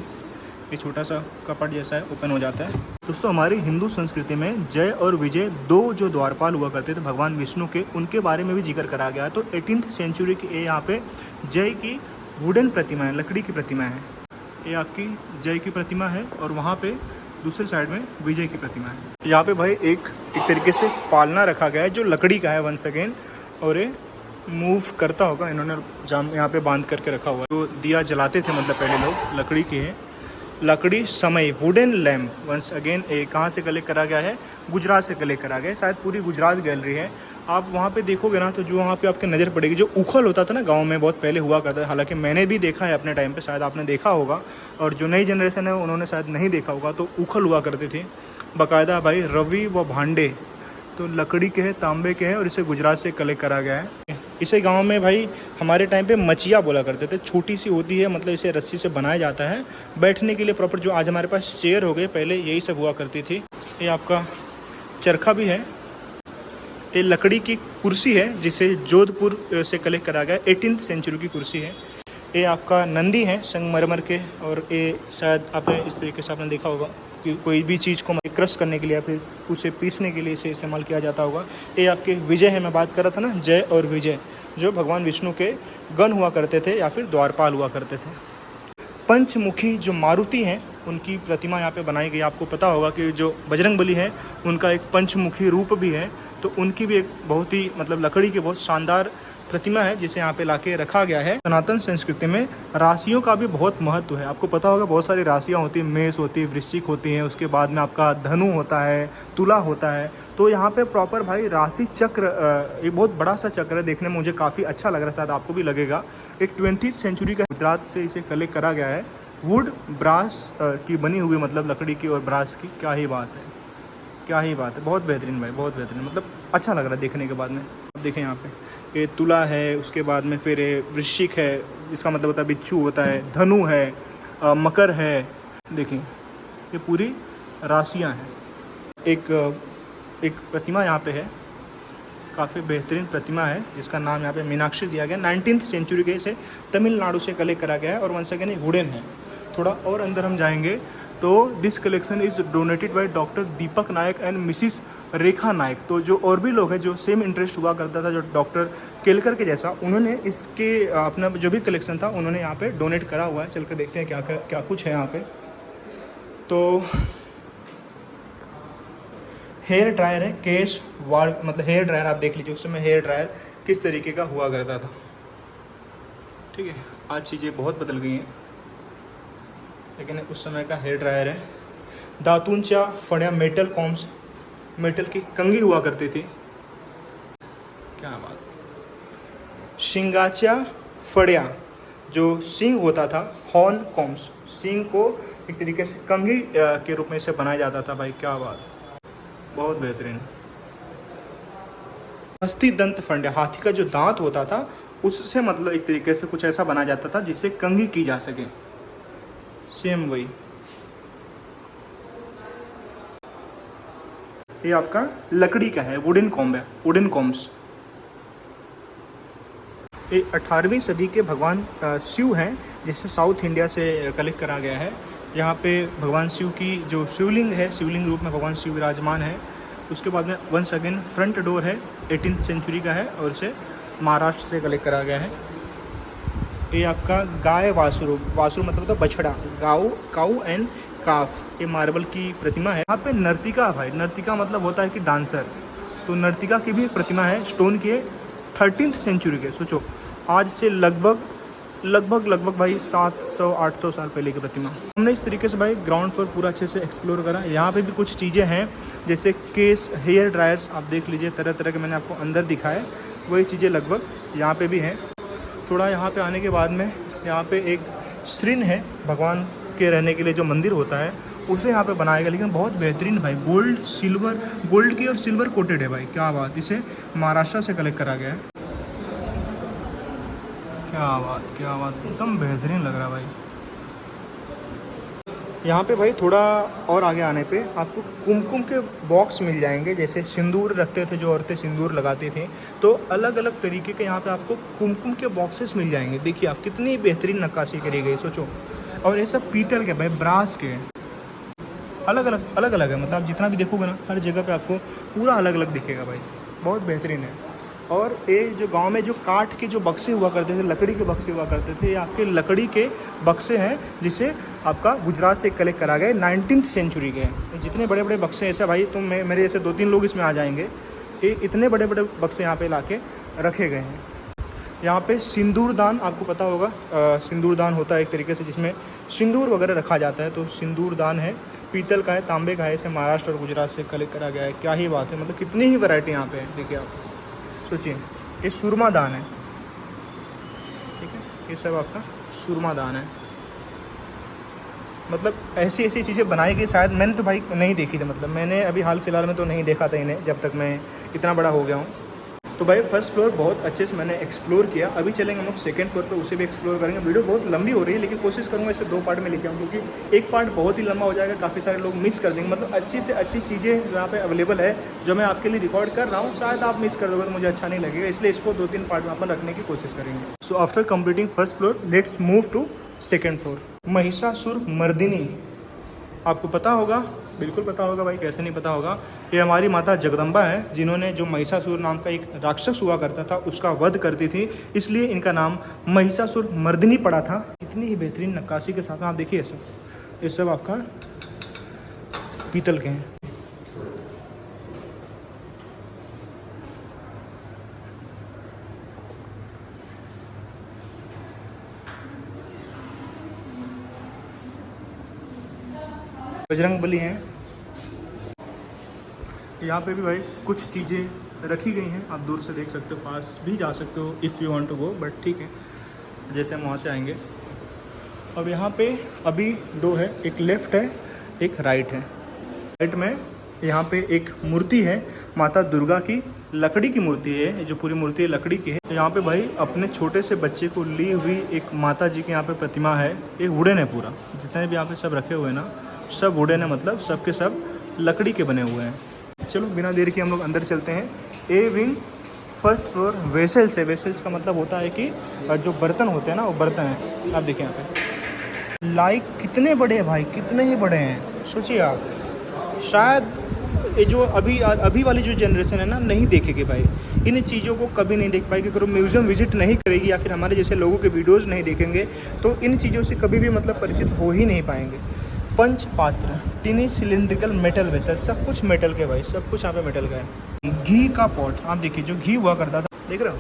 ये छोटा सा कपट जैसा है, ओपन हो जाता है। दोस्तों, हमारी हिंदू संस्कृति में जय और विजय दो जो द्वारपाल हुआ करते थे भगवान विष्णु के, उनके बारे में भी जिक्र करा गया। तो 18th सेंचुरी की यहाँ पे जय की वुडन प्रतिमा है, लकड़ी की प्रतिमा है। ये आपकी जय की प्रतिमा है और वहाँ पे दूसरे साइड में विजय की प्रतिमा है। यहाँ पे भाई एक तरीके से पालना रखा गया है जो लकड़ी का है वंस अगेन, और ये मूव करता होगा, इन्होंने जाम यहाँ पे बांध करके रखा हुआ है। जो दिया जलाते थे मतलब पहले लोग, लकड़ी की है। लकड़ी समय वुडन लैम्प, वंस अगेन कहाँ से कलेक्ट करा गया है, गुजरात से कलेक्ट करा गया है। शायद पूरी गुजरात गैलरी है। आप वहाँ पे देखोगे ना तो जो वहाँ पे आपकी नज़र पड़ेगी, जो उखल होता था ना गांव में, बहुत पहले हुआ करता है, हालांकि मैंने भी देखा है अपने टाइम पे, शायद आपने देखा होगा, और जो नई जनरेशन है उन्होंने शायद नहीं देखा होगा। तो उखल हुआ करते थे बाकायदा भाई, रवि व भांडे तो लकड़ी के हैं, तांबे के हैं, और इसे गुजरात से कलेक्ट करा गया है। इसे गांव में भाई हमारे टाइम पे मचिया बोला करते थे, छोटी सी होती है, मतलब इसे रस्सी से बनाया जाता है बैठने के लिए प्रॉपर। जो आज हमारे पास चेयर हो गए, पहले यही सब हुआ करती थी। ये आपका चरखा भी है। ये लकड़ी की कुर्सी है जिसे जोधपुर से कलेक्ट करा गया, 18th सेंचुरी की कुर्सी है। ये आपका नंदी है संगमरमर के, और ये शायद आपने इस तरीके से आपने देखा होगा कि कोई भी चीज़ को क्रश करने के लिए या फिर उसे पीसने के लिए इसे इस्तेमाल किया जाता होगा। ये आपके विजय है, मैं बात कर रहा था ना, जय और विजय, जो भगवान विष्णु के गण हुआ करते थे या फिर द्वारपाल हुआ करते थे। पंचमुखी जो मारुति हैं उनकी प्रतिमा यहाँ पे बनाई गई। आपको पता होगा कि जो बजरंगबली है उनका एक पंचमुखी रूप भी है, तो उनकी भी एक बहुत ही मतलब लकड़ी की बहुत शानदार प्रतिमा है जिसे यहाँ पे लाके रखा गया है। सनातन संस्कृति में राशियों का भी बहुत महत्व है। आपको पता होगा बहुत सारी राशियाँ होती हैं, मेष होती है, वृश्चिक होती हैं, उसके बाद में आपका धनु होता है, तुला होता है। तो यहाँ पे प्रॉपर भाई राशि चक्र, ये बहुत बड़ा सा चक्र है, देखने में मुझे काफ़ी अच्छा लग रहा है, शायद आपको भी लगेगा। एक 20th सेंचुरी का गुजरात से इसे कलेक्ट करा गया है। वुड ब्रास की बनी हुई, मतलब लकड़ी की और ब्रास की, क्या ही बात है, क्या ही बात है, बहुत बेहतरीन भाई, बहुत बेहतरीन, मतलब अच्छा लग रहा है देखने के बाद में। अब देखें यहाँ पे ये तुला है, उसके बाद में फिर वृश्चिक है, इसका मतलब होता है बिच्छू होता है, धनु है, मकर है। देखिए ये पूरी राशियाँ हैं। एक प्रतिमा यहाँ पे है, काफ़ी बेहतरीन प्रतिमा है जिसका नाम यहाँ पे मीनाक्षी दिया गया। 19th सेंचुरी के इसे तमिलनाडु से कलेक्ट करा गया है और वंस अगेन वुडन है। थोड़ा और अंदर हम जाएंगे तो this collection is donated by doctor Deepak Nayak and Mrs Rekha Nayak. तो जो और भी लोग हैं जो सेम इंटरेस्ट हुआ करता था जो डॉक्टर केलकर के जैसा, उन्होंने इसके अपना जो भी कलेक्शन था उन्होंने यहाँ पे डोनेट करा हुआ है। चल कर देखते हैं क्या कुछ है यहाँ पे। तो हेयर ड्रायर है, केश वाल, मतलब हेयर ड्रायर आप देख लीजिए, उस समय हेयर ड्रायर किस तरीके का हुआ करता था। ठीक है, आज चीज़ें बहुत बदल गई हैं, लेकिन उस समय का हेयर ड्रायर है। दातूंच्या फड्या, मेटल कॉम्स, मेटल की कंघी हुआ करती थी, क्या बात। शिंगाच्या फड्या, जो सींग होता था, हॉर्न कॉम्स, सींग को एक तरीके से कंघी के रूप में इसे बनाया जाता था। भाई क्या बात, बहुत बेहतरीन। हस्ती दंत फंडा, हाथी का जो दांत होता था उससे मतलब एक तरीके से कुछ ऐसा बनाया जाता था जिससे कंघी की जा सके, सेम वही। ये आपका लकड़ी का है, वुडन कॉम्ब है, वुडन कॉम्ब्स। ये 18वीं सदी के भगवान शिव हैं जिसे साउथ इंडिया से कलेक्ट करा गया है। यहाँ पे भगवान शिव की जो शिवलिंग है, शिवलिंग रूप में भगवान शिव विराजमान है। उसके बाद में वंस अगेन फ्रंट डोर है, 18th सेंचुरी का है और इसे महाराष्ट्र से कलेक्ट करा गया है। ये आपका गाय वासुरु, वासुरु मतलब तो बछड़ा, काऊ एंड काफ, ये मार्बल की प्रतिमा है। यहाँ पे नर्तिका भाई, नर्तिका मतलब होता है कि डांसर, तो नर्तिका की भी एक प्रतिमा है, स्टोन की है, 13th सेंचुरी के। सोचो आज से लगभग भाई 700-800 साल पहले की प्रतिमा। हमने इस तरीके से भाई ग्राउंड फ्लोर पूरा अच्छे से एक्सप्लोर करा। यहाँ पे भी कुछ चीज़ें हैं जैसे केस, हेयर ड्रायर्स, आप देख लीजिए तरह तरह के, मैंने आपको अंदर दिखाया वही चीज़ें लगभग यहाँ पे भी हैं। थोड़ा यहाँ पे आने के बाद में यहाँ पे एक श्रीन है, भगवान के रहने के लिए जो मंदिर होता है उसे यहाँ पे बनाया गया, लेकिन बहुत बेहतरीन भाई, गोल्ड की और सिल्वर कोटेड है भाई, क्या बात। इसे महाराष्ट्र से कलेक्ट करा गया है, क्या बात, एकदम बेहतरीन लग रहा है भाई। यहाँ पे भाई थोड़ा और आगे आने पे आपको कुमकुम के बॉक्स मिल जाएंगे, जैसे सिंदूर रखते थे जो औरतें सिंदूर लगाती थी, तो अलग अलग तरीके के यहाँ पे आपको कुमकुम के बॉक्सेस मिल जाएंगे। देखिए आप कितनी बेहतरीन नक्काशी करी गई, सोचो। और ये सब पीतल के भाई, ब्रास के, अलग अलग है, मतलब आप जितना भी देखोगे ना हर जगह पे आपको पूरा अलग अलग दिखेगा भाई, बहुत बेहतरीन है। और ये जो गांव में जो काठ के जो बक्से हुआ करते थे, लकड़ी के बक्से हुआ करते थे, ये आपके लकड़ी के बक्से हैं जिसे आपका गुजरात से कलेक्ट करा गया, 19th सेंचुरी के। जितने बड़े बड़े बक्से ऐसे भाई, तो मेरे जैसे 2-3 लोग इसमें आ जाएंगे। ये इतने बड़े बड़े बक्से यहाँ पे लाके रखे गए हैं। यहाँ पे सिंदूरदान, आपको पता होगा सिंदूरदान होता है एक तरीके से जिसमें सिंदूर वगैरह रखा जाता है, तो सिंदूरदान है, पीतल का है, तांबे का है, इसे महाराष्ट्र और गुजरात से कलेक्ट करा गया है। क्या ही बात है, मतलब कितनी ही वैरायटी यहाँ पे है। देखिए आप सोचिए, ये सुरमा दान है, ठीक है, ये सब आपका सुरमा दान है। मतलब ऐसी चीज़ें बनाई गई, शायद मैंने तो भाई नहीं देखी थी, मतलब मैंने अभी हाल फिलहाल में तो नहीं देखा था इन्हें, जब तक मैं इतना बड़ा हो गया हूँ। तो भाई फर्स्ट फ्लोर बहुत अच्छे से मैंने एक्सप्लोर किया। अभी चलेंगे हम लोग सेकंड फ्लोर पे, उसे भी एक्सप्लोर करेंगे। वीडियो बहुत लंबी हो रही है, लेकिन कोशिश करूँगा इसे 2 पार्ट में लेके आऊँ, क्योंकि एक पार्ट बहुत ही लंबा हो जाएगा, काफ़ी सारे लोग मिस कर देंगे। मतलब अच्छी से अच्छी चीज़ें यहाँ पे अवेलेबल है जो मैं आपके लिए रिकॉर्ड कर रहा हूँ, शायद आप मिस कर दोगे तो मुझे अच्छा नहीं लगेगा, इसलिए इसको 2-3 पार्ट में अपन रखने की कोशिश करेंगे। So after completing first floor, let's move to second floor. Mahishasur Mardini, आपको पता होगा, बिल्कुल पता होगा भाई, कैसे नहीं पता होगा। ये हमारी माता जगदम्बा है, जिन्होंने जो महिषासुर नाम का एक राक्षस हुआ करता था उसका वध करती थी, इसलिए इनका नाम महिषासुर मर्दिनी पड़ा था। इतनी ही बेहतरीन नक्काशी के साथ आप देखिए, ये सब आपका पीतल के हैं। बजरंगबली हैं। यहाँ पे भी भाई कुछ चीज़ें रखी गई हैं, आप दूर से देख सकते हो, पास भी जा सकते हो if you want to go, but ठीक है, जैसे हम वहाँ से आएंगे। अब यहाँ पे अभी 2 है, एक लेफ़्ट है एक राइट है। राइट में यहाँ पे एक मूर्ति है माता दुर्गा की, लकड़ी की मूर्ति है, जो पूरी मूर्ति है लकड़ी की है। तो यहाँ पे भाई अपने छोटे से बच्चे को ली हुई एक माता जी की यहाँ पे प्रतिमा है। एक वुडन है, पूरा जितने भी यहाँ पे सब रखे हुए हैं ना, सब वुडन है, मतलब सब के सब लकड़ी के बने हुए हैं। चलो बिना देर के हम लोग अंदर चलते हैं। A wing first floor vessels है। वेसल्स का मतलब होता है कि जो बर्तन होते हैं ना, वो बर्तन हैं। आप देखिए यहाँ पे लाइक कितने बड़े हैं भाई, कितने ही बड़े हैं, सोचिए आप। शायद ये जो अभी वाली जो जनरेशन है ना, नहीं देखेगी भाई, इन चीज़ों को कभी नहीं देख पाएगी। अगर म्यूज़ियम विजिट नहीं करेगी या फिर हमारे जैसे लोगों के वीडियोज़ नहीं देखेंगे तो इन चीज़ों से कभी भी मतलब परिचित हो ही नहीं पाएंगे। पंच पात्र, टिनी सिलिंड्रिकल मेटल वेसल, सब कुछ मेटल के भाई, सब कुछ यहाँ पे मेटल का है। घी का पॉट, आप देखिए जो घी हुआ करता था, देख रहे हो।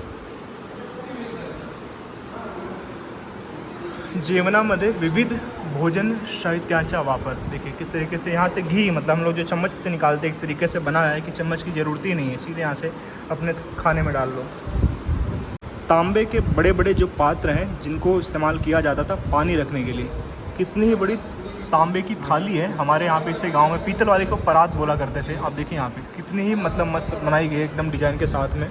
जेवणामध्ये विविध भोजन साहित्याचा वापर, देखिए किस तरीके से यहाँ से घी, मतलब हम लोग जो चम्मच से निकालते एक तरीके से बनाया है कि चम्मच की ज़रूरत ही नहीं है, सीधे यहाँ से अपने खाने में डाल लो। तांबे के बड़े बड़े जो पात्र हैं जिनको इस्तेमाल किया जाता था पानी रखने के लिए, कितनी ही बड़ी तांबे की थाली है। हमारे यहाँ पे इसे गांव में पीतल वाले को परात बोला करते थे। आप देखिए यहाँ पे कितनी ही मतलब मस्त बनाई गई है, एकदम डिजाइन के साथ में।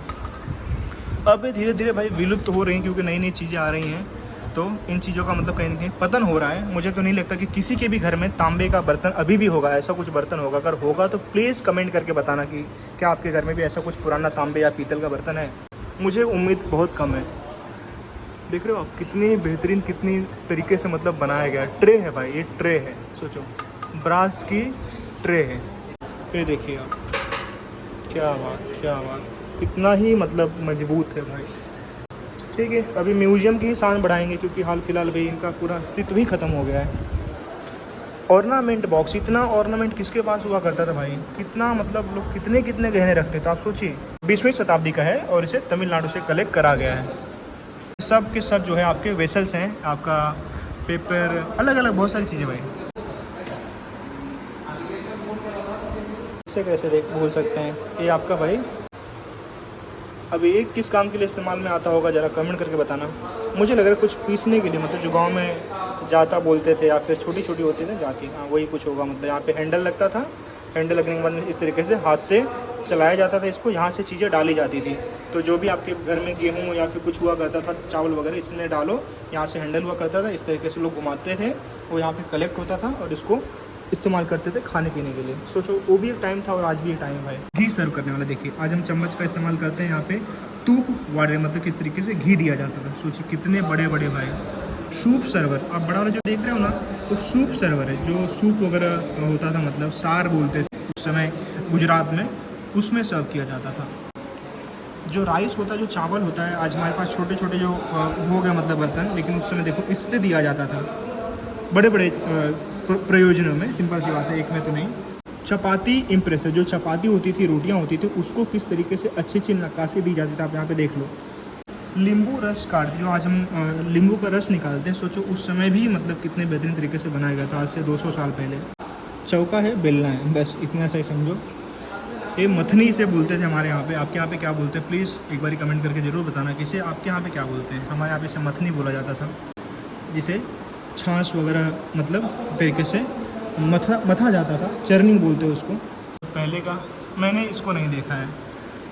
अब धीरे धीरे भाई विलुप्त हो रही हैं, क्योंकि नई नई चीज़ें आ रही हैं, तो इन चीज़ों का मतलब कहीं ना कहीं पतन हो रहा है। मुझे तो नहीं लगता कि किसी के भी घर में तांबे का बर्तन अभी भी होगा, ऐसा कुछ बर्तन होगा। अगर होगा तो प्लीज़ कमेंट करके बताना कि क्या आपके घर में भी ऐसा कुछ पुराना तांबे या पीतल का बर्तन है। मुझे उम्मीद बहुत कम है। देख रहे हो आप कितनी बेहतरीन, कितनी तरीके से मतलब बनाया गया है। ट्रे है भाई, ये ट्रे है, सोचो ब्रास की ट्रे है। ये देखिए आप, क्या बात, क्या बात, कितना ही मतलब मजबूत है भाई। ठीक है, अभी म्यूजियम की ही शान बढ़ाएंगे क्योंकि हाल फिलहाल भाई इनका पूरा अस्तित्व ही ख़त्म हो गया है। ऑर्नामेंट बॉक्स, इतना ऑर्नामेंट किसके पास हुआ करता था भाई, कितना मतलब लोग कितने कितने गहने रखते थे आप सोचिए। 20वीं शताब्दी का है और इसे तमिलनाडु से कलेक्ट करा गया है। सब के सब जो है आपके वेसल्स हैं, आपका पेपर, अलग अलग बहुत सारी चीज़ें भाई। इसे कैसे देख भूल सकते हैं, ये आपका भाई। अब ये किस काम के लिए इस्तेमाल में आता होगा ज़रा कमेंट करके बताना। मुझे लग रहा है कुछ पीसने के लिए, मतलब जो गांव में जाता बोलते थे या फिर छोटी छोटी होती थी जाती, हाँ वही कुछ होगा। मतलब यहाँ पे हैंडल लगता था, हैंडल लगने के बाद इस तरीके से हाथ से चलाया जाता था इसको, यहाँ से चीज़ें डाली जाती थी। तो जो भी आपके घर में गेहूँ या फिर कुछ हुआ करता था, चावल वगैरह, इसमें डालो, यहाँ से हैंडल हुआ करता था, इस तरीके से लोग घुमाते थे, वो यहाँ पे कलेक्ट होता था और इसको इस्तेमाल करते थे खाने पीने के लिए। सोचो वो भी एक टाइम था और आज भी एक टाइम है। घी सर्व करने वाला देखिए, आज हम चम्मच का इस्तेमाल करते हैं, यहाँ पे तूप वाले मतलब किस तरीके से घी दिया जाता था। सोचिए कितने बड़े बड़े भाई। सूप सर्वर, आप बड़ा वाला जो देख रहे हो ना, तो सूप सर्वर है, जो सूप वगैरह होता था, मतलब सार बोलते थे उस समय गुजरात में, उसमें सर्व किया जाता था। जो राइस होता है, जो चावल होता है, आज हमारे पास छोटे छोटे जो हो गए मतलब बर्तन, लेकिन उस समय देखो इससे दिया जाता था बड़े बड़े प्रयोजनों में। सिंपल सी बात है, एक में तो नहीं। चपाती इम्प्रेस है, जो चपाती होती थी, रोटियां होती थी, उसको किस तरीके से अच्छी अच्छी नक्काशी दी जाती थी, आप यहाँ पे देख लो। नींबू रस कार्ड, जो आज हम नींबू का रस निकालते हैं, सोचो उस समय भी मतलब कितने बेहतरीन तरीके से बनाया गया था, आज से 200 साल पहले। चौका है, बेलना है, बस इतना सा ही समझो। ये मथनी से बोलते थे हमारे यहाँ पे, आपके यहाँ पे क्या बोलते हैं प्लीज़ एक बार कमेंट करके ज़रूर बताना कि इसे आपके यहाँ पे क्या बोलते हैं। हमारे यहाँ पे इसे मथनी बोला जाता था, जिसे छाछ वगैरह मतलब तरीके से मथा जाता था, चर्निंग बोलते हैं उसको। पहले का मैंने इसको नहीं देखा है,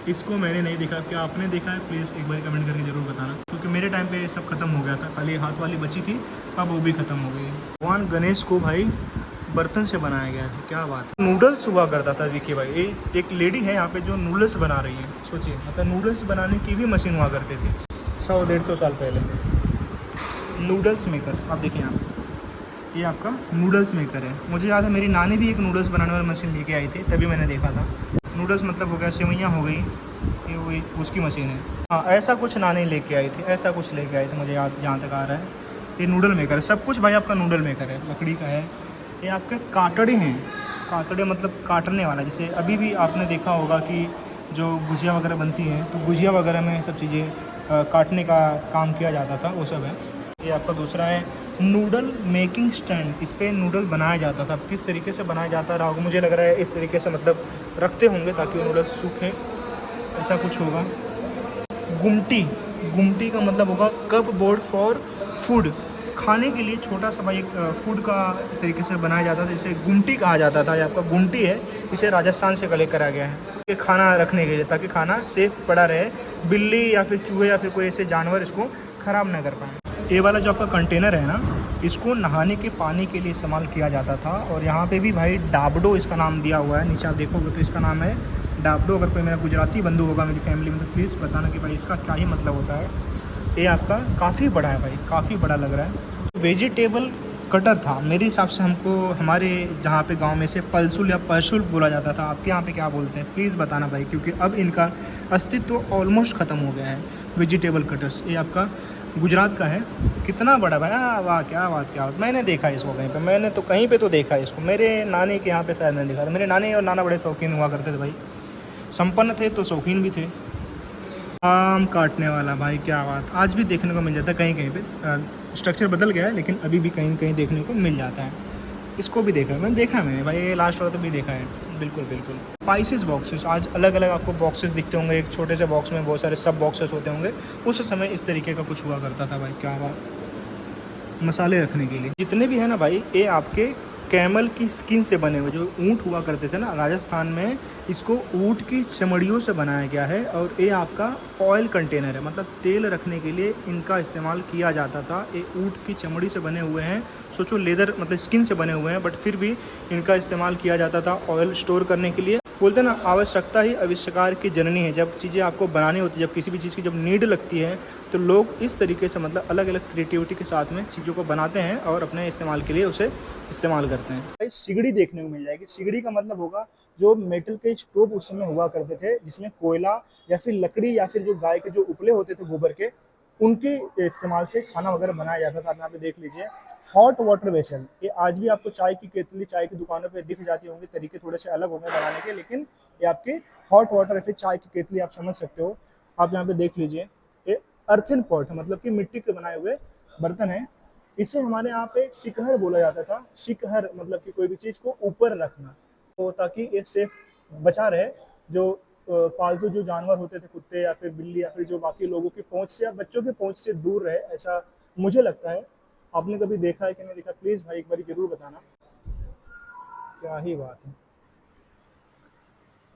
इसको मैंने नहीं देखा, क्या आपने देखा है प्लीज़ एक बार कमेंट करके ज़रूर बताना, क्योंकि मेरे टाइम पे ये सब खत्म हो गया था, खाली हाथ वाली बची थी, अब वो भी ख़त्म हो गई। भगवान गणेश को भाई बर्तन से बनाया गया है, क्या बात है। नूडल्स हुआ करता था, देखिए भाई ये एक लेडी है यहाँ पे जो नूडल्स बना रही है। सोचिए मतलब नूडल्स बनाने की भी मशीन हुआ करती थी 100-150 साल पहले। नूडल्स मेकर, आप देखिए यहाँ ये आपका नूडल्स मेकर है। मुझे याद है मेरी नानी भी एक नूडल्स बनाने वाली मशीन लेके आई थी, तभी मैंने देखा था। नूडल्स मतलब हो गया सेवइयाँ हो गई, ये वही उसकी मशीन है। हाँ ऐसा कुछ नानी लेके आई थी, ऐसा कुछ लेके आई थी, मुझे याद जहाँ तक आ रहा है। ये नूडल मेकर है, सब कुछ भाई आपका नूडल मेकर है, लकड़ी का है। ये आपके काटड़े हैं, काटड़े मतलब काटने वाला। जैसे अभी भी आपने देखा होगा कि जो गुजिया वगैरह बनती हैं, तो गुजिया वगैरह में सब चीज़ें काटने का काम किया जाता था, वो सब है। ये आपका दूसरा है नूडल मेकिंग स्टैंड, इस पर नूडल बनाया जाता था। किस तरीके से बनाया जाता रहा होगा, मुझे लग रहा है इस तरीके से मतलब रखते होंगे ताकि वो नूडल्स सूखे, ऐसा कुछ होगा। गुमटी, गुमटी का मतलब होगा कप बोर्ड फॉर फूड, खाने के लिए छोटा सा भाई एक फूड का तरीके से बनाया जाता था, जिसे गुमटी कहा जाता था। ये आपका गुमटी है, इसे राजस्थान से कलेक्ट करा गया है, ये खाना रखने के लिए, ताकि खाना सेफ पड़ा रहे, बिल्ली या फिर चूहे या फिर कोई ऐसे जानवर इसको ख़राब ना कर पाए। ये वाला जो आपका कंटेनर है ना, इसको नहाने के पानी के लिए इस्तेमाल किया जाता था। और यहाँ पे भी भाई डाबडो इसका नाम दिया हुआ है, नीचे आप देखोगे तो इसका नाम है डाबडो। अगर कोई मेरा गुजराती बंधु होगा मेरी फैमिली में तो प्लीज़ बताना कि भाई इसका क्या ही मतलब होता है। ये आपका काफ़ी बड़ा है भाई, काफ़ी बड़ा लग रहा है। वेजिटेबल कटर था, मेरे हिसाब से हमको हमारे जहाँ पे गांव में से पल्सुल या परसुल बोला जाता था, आपके यहाँ पे क्या बोलते हैं प्लीज़ बताना भाई, क्योंकि अब इनका अस्तित्व ऑलमोस्ट ख़त्म हो गया है। वेजिटेबल कटर्स, ये आपका गुजरात का है, कितना बड़ा भाई, वाह क्या बात, क्या बात। मैंने देखा है इसको कहीं पे, मैंने तो कहीं पे तो देखा है इसको, मेरे नानी के यहाँ पे शायद मैंने देखा था। मेरे नानी और नाना बड़े शौकीन हुआ करते थे भाई, संपन्न थे तो शौकीन भी थे। आम काटने वाला भाई, क्या बात, आज भी देखने को मिल जाता है कहीं कहीं पे। स्ट्रक्चर बदल गया है लेकिन अभी भी कहीं कहीं देखने को मिल जाता है। इसको भी देखा है मैंने भाई, ये लास्ट वाला तो भी देखा है, बिल्कुल बिल्कुल। स्पाइसेस बॉक्सेस, आज अलग अलग आपको बॉक्सेस दिखते होंगे, एक छोटे से बॉक्स में बहुत सारे सब बॉक्सेस होते होंगे। उस समय इस तरीके का कुछ हुआ करता था भाई, क्या बात। मसाले रखने के लिए जितने भी है ना भाई, ये आपके कैमल की स्किन से बने हुए, जो ऊँट हुआ करते थे ना राजस्थान में, इसको ऊँट की चमड़ियों से बनाया गया है। और ये आपका ऑयल कंटेनर है, मतलब तेल रखने के लिए इनका इस्तेमाल किया जाता था। ये ऊँट की चमड़ी से बने हुए हैं, सोचो लेदर मतलब स्किन से बने हुए हैं, बट फिर भी इनका इस्तेमाल किया जाता था ऑयल स्टोर करने के लिए। बोलते हैं ना, आवश्यकता ही आविष्कार की जननी है। जब चीज़ें आपको बनानी होती है, जब किसी भी चीज़ की जब नीड लगती है, तो लोग इस तरीके से मतलब अलग अलग क्रिएटिविटी के साथ में चीज़ों को बनाते हैं और अपने इस्तेमाल के लिए उसे इस्तेमाल करते हैं। भाई सिगड़ी देखने को मिल जाएगी। सिगड़ी का मतलब होगा जो मेटल के स्टोव उस समय हुआ करते थे, जिसमें कोयला या फिर लकड़ी या फिर जो गाय के जो उपले होते थे गोबर के, उनके इस्तेमाल से खाना वगैरह बनाया जाता था। आप यहाँ पे देख लीजिए, हॉट वाटर वेसल, ये आज भी आपको चाय की केतली चाय की दुकानों पे दिख जाती होंगी। तरीके थोड़े से अलग होंगे बनाने के, लेकिन ये आपकी हॉट वाटर या फिर चाय की केतली आप समझ सकते हो। आप यहाँ पे देख लीजिए, ये अर्थन पॉट मतलब कि मिट्टी के बनाए हुए बर्तन है। इसे हमारे यहाँ पे सिकहर बोला जाता था। सिकहर मतलब कि कोई भी चीज़ को ऊपर रखना, तो ताकि ये सेफ बचा रहे। जो पालतू जो जानवर होते थे, कुत्ते या फिर बिल्ली या फिर जो बाकी लोगों की पहुंच से या बच्चों की पहुंच से दूर रहे, ऐसा मुझे लगता है। आपने कभी देखा है कि नहीं देखा, प्लीज़ भाई एक बार जरूर बताना। क्या ही बात है।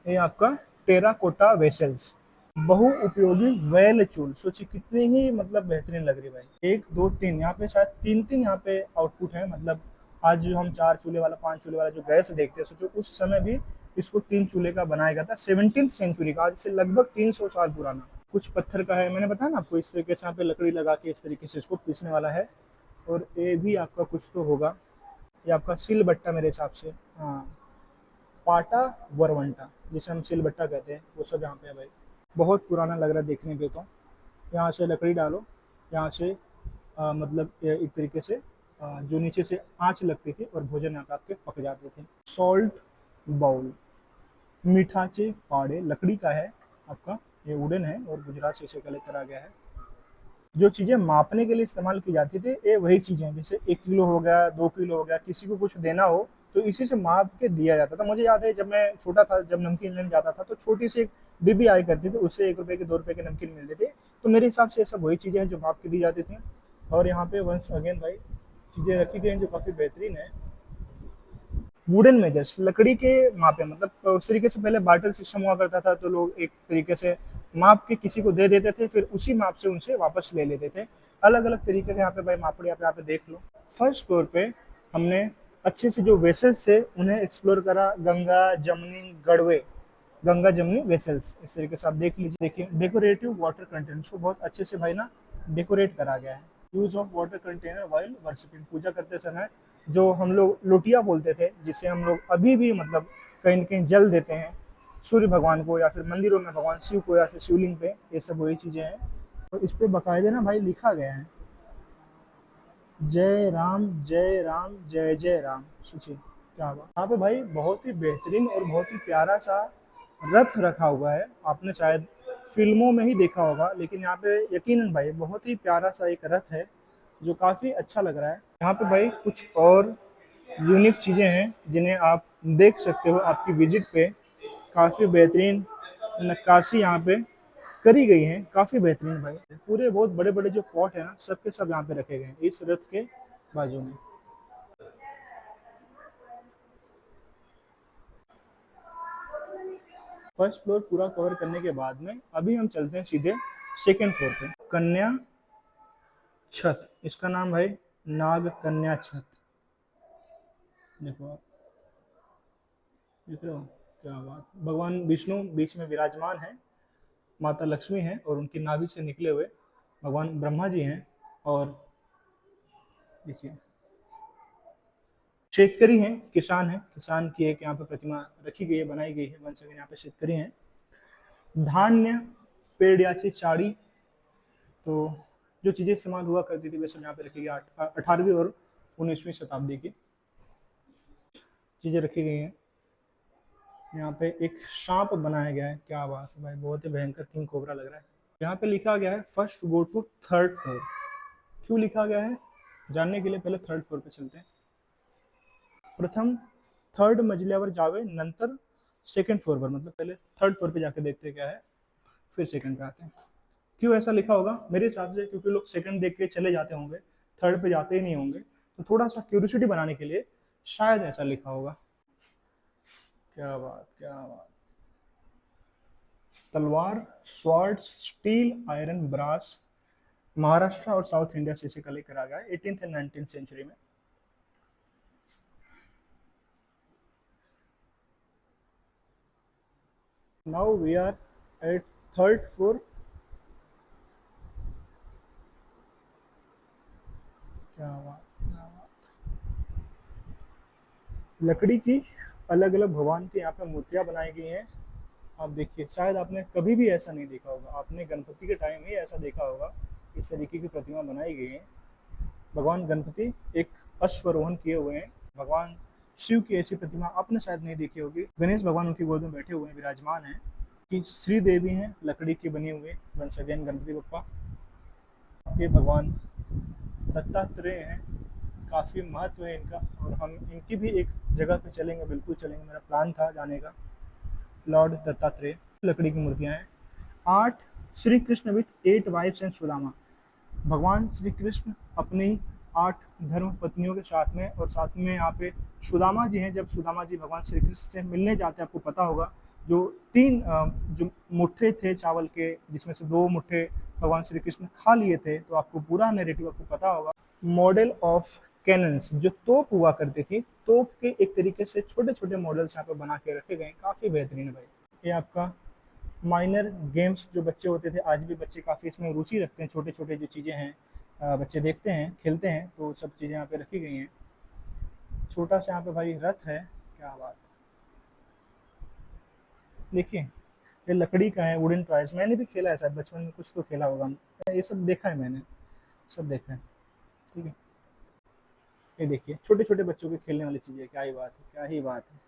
ये आपका टेराकोटा वेसल्स, बहु उपयोगी वेल चूल। सोचिए कितनी ही मतलब बेहतरीन लग रही है भाई। एक दो तीन, यहाँ पे शायद तीन तीन यहाँ पे आउटपुट है। मतलब आज जो हम 4 चूल्हे वाला 5 चूल्हे वाला जो गैस देखते हैं, सोचो उस समय भी इसको 3 चूल्हे का बनाया गया था। 17th सेंचुरी का, आज से लगभग 300 साल पुराना। कुछ पत्थर का है, मैंने बताया ना आपको, इस तरीके से यहाँ पे लकड़ी लगा के इस तरीके से इसको पीसने वाला है। और ये भी आपका कुछ तो होगा, ये आपका सिलबट्टा मेरे हिसाब से, हाँ, पाटा वरवंटा, जिसे हम सिलबट्टा कहते हैं, वो सब यहाँ पे है भाई। बहुत पुराना लग रहा है देखने पे तो। यहाँ से लकड़ी डालो, यहाँ से मतलब एक तरीके से जो नीचे से आँच लगती थी और भोजन यहाँ पे आपके पक जाते थे। सॉल्ट बाउल, मीठाचे पाड़े, लकड़ी का है आपका, ये वुडन है और गुजरात से इसे कलेक्ट करा गया है। जो चीज़ें मापने के लिए इस्तेमाल की जाती थी, ये वही चीज़ें हैं, जैसे 1 किलो हो गया, 2 किलो हो गया, किसी को कुछ देना हो तो इसी से माप के दिया जाता था। मुझे याद है जब मैं छोटा था, जब नमकीन लेने जाता था, तो छोटी सी एक डिब्बी आया करती थी, उससे 1 रुपए के 2 रुपए के नमकीन मिलते थे। तो मेरे हिसाब से ये सब वही चीज़ें हैं जो माप के दी जाती थी। और यहाँ पे वंस अगेन भाई चीज़ें रखी गई हैं जो काफ़ी बेहतरीन है। वुडन मेजर्स, लकड़ी के मापे, मतलब उस तरीके से पहले बार्टर सिस्टम हुआ करता था, तो लोग एक तरीके से माप के किसी को दे देते थे, फिर उसी माप से उनसे वापस ले लेते थे। अलग अलग तरीके के यहाँ पे भाई मापड़े आप यहाँ पे देख लो। फर्स्ट फ्लोर पे हमने अच्छे से जो वेसल्स थे उन्हें एक्सप्लोर करा। गंगा जमनी गढ़वे, गंगा जमनी वेसल्स, इस तरीके से आप देख लीजिए। देखिए डेकोरेटिव वाटर कंटेनर्स को बहुत अच्छे से भाई ना डेकोरेट करा गया है। Use of water container while worshipping, पूजा करते समय जो हम लोग लोटिया बोलते थे, जिसे हम लोग अभी भी मतलब कहीं न कहीं जल देते हैं सूर्य भगवान को, या फिर मंदिरों में भगवान शिव को, या फिर शिवलिंग पे, ये सब वही चीज़ें हैं। तो इस पे बाकायदे ना भाई लिखा गया है, जय राम जय राम जय जय राम। सोचिए क्या बात। यहाँ पे भाई बहुत ही बेहतरीन और बहुत ही प्यारा सा रथ रखा हुआ है। आपने शायद फिल्मों में ही देखा होगा, लेकिन यहाँ पे यकीनन भाई बहुत ही प्यारा सा एक रथ है जो काफ़ी अच्छा लग रहा है। यहाँ पे भाई कुछ और यूनिक चीज़ें हैं जिन्हें आप देख सकते हो आपकी विजिट पे। काफ़ी बेहतरीन नक्काशी यहाँ पे करी गई है, काफ़ी बेहतरीन भाई। पूरे बहुत बड़े बड़े जो पॉट है ना, सब के सब यहाँ पे रखे गए हैं इस रथ के बाजू में। फर्स्ट फ्लोर पूरा कवर करने के बाद में अभी हम चलते हैं सीधे सेकेंड फ्लोर पे। कन्या छत, इसका नाम भाई नाग कन्या छत। देखो आप देख रहे हो, क्या बात। भगवान विष्णु बीच में विराजमान है, माता लक्ष्मी हैं और उनकी नाभि से निकले हुए भगवान ब्रह्मा जी हैं। और देखिए शेतकरी हैं, किसान हैं, किसान की एक यहाँ पे प्रतिमा रखी गई है, बनाई गई है। वंस अगेन यहाँ पे शेतकरी हैं। धान्य पेड़याची चाड़ी, तो जो चीज़ें इस्तेमाल हुआ करती थी वे सब यहाँ पे रखी गई। 18वीं और 19वीं शताब्दी की चीज़ें रखी गई हैं। यहाँ पे एक सांप बनाया गया है, क्या बात है भाई, बहुत ही भयंकर किंग कोबरा लग रहा है। यहाँ पे लिखा गया है first go to third floor. क्यों लिखा गया है जानने के लिए पहले थर्ड फ्लोर पे चलते हैं। प्रथम थर्ड मजल्यावर जावे, नंतर सेकंड फ्लोर पर, मतलब पहले थर्ड फ्लोर पे जाके देखते क्या है, फिर सेकंड पे आते हैं। क्यों ऐसा लिखा होगा मेरे हिसाब से, क्योंकि लोग सेकंड देख के चले जाते होंगे, थर्ड पे जाते ही नहीं होंगे, तो थोड़ा सा क्यूरियोसिटी बनाने के लिए शायद ऐसा लिखा होगा। क्या बात, क्या बात। तलवार, swords, steel, iron, brass, Maharashtra और साउथ इंडिया से इसे कलेक्ट करा गया है 18th एंड 19th सेंचुरी में। Now we are at third floor. क्या बात, क्या बात। लकड़ी की अलग अलग भगवान की यहाँ पे मूर्तियाँ बनाई गई हैं। आप देखिए, शायद आपने कभी भी ऐसा नहीं देखा होगा, आपने गणपति के टाइम ही ऐसा देखा होगा, इस तरीके की प्रतिमा बनाई गई है। भगवान गणपति एक अश्वरोहण किए हुए हैं। भगवान शिव की ऐसी प्रतिमा आपने शायद नहीं देखी होगी। गणेश भगवान उनकी गोद में बैठे हुए हैं, विराजमान हैं। कि श्री देवी हैं, लकड़ी की बनी हुई। Once again Ganpati Bappa. ये भगवान दत्तात्रेय हैं, काफ़ी महत्व है इनका, और हम इनकी भी एक जगह पे चलेंगे, बिल्कुल चलेंगे, मेरा प्लान था जाने का। लॉर्ड दत्तात्रेय, लकड़ी की मूर्तियाँ हैं। 8 Shri Krishna with 8 wives and Sudama. भगवान श्री कृष्ण अपनी 8 धर्म पत्नियों के साथ में, और साथ में यहाँ पे सुदामा जी हैं। जब सुदामा जी भगवान श्री कृष्ण से मिलने जाते हैं, आपको पता होगा, जो 3 जो मुट्ठे थे चावल के, जिसमें से 2 मुट्ठे भगवान श्री कृष्ण खा लिए थे, तो आपको पूरा नैरेटिव आपको पता होगा। मॉडल ऑफ कैनन्स, जो तोप हुआ करती थी, तोप के एक तरीके से छोटे छोटे मॉडल्स यहाँ पे बना के रखे गए, काफ़ी बेहतरीन है भाई। ये आपका माइनर गेम्स जो बच्चे होते थे, आज भी बच्चे काफ़ी इसमें रुचि रखते हैं। छोटे छोटे जो चीज़ें हैं, बच्चे देखते हैं, खेलते हैं, तो सब चीज़ें यहाँ पे रखी गई हैं। छोटा सा यहाँ पे भाई रथ है, क्या बात। देखिए, ये लकड़ी का है, वुडन टॉयज। मैंने भी खेला है, शायद बचपन में कुछ तो खेला होगा, ये सब देखा है मैंने, सब देखा है। ठीक है, ये देखिए, छोटे छोटे बच्चों के खेलने वाली चीज़ें, क्या ही बात है, क्या ही बात है।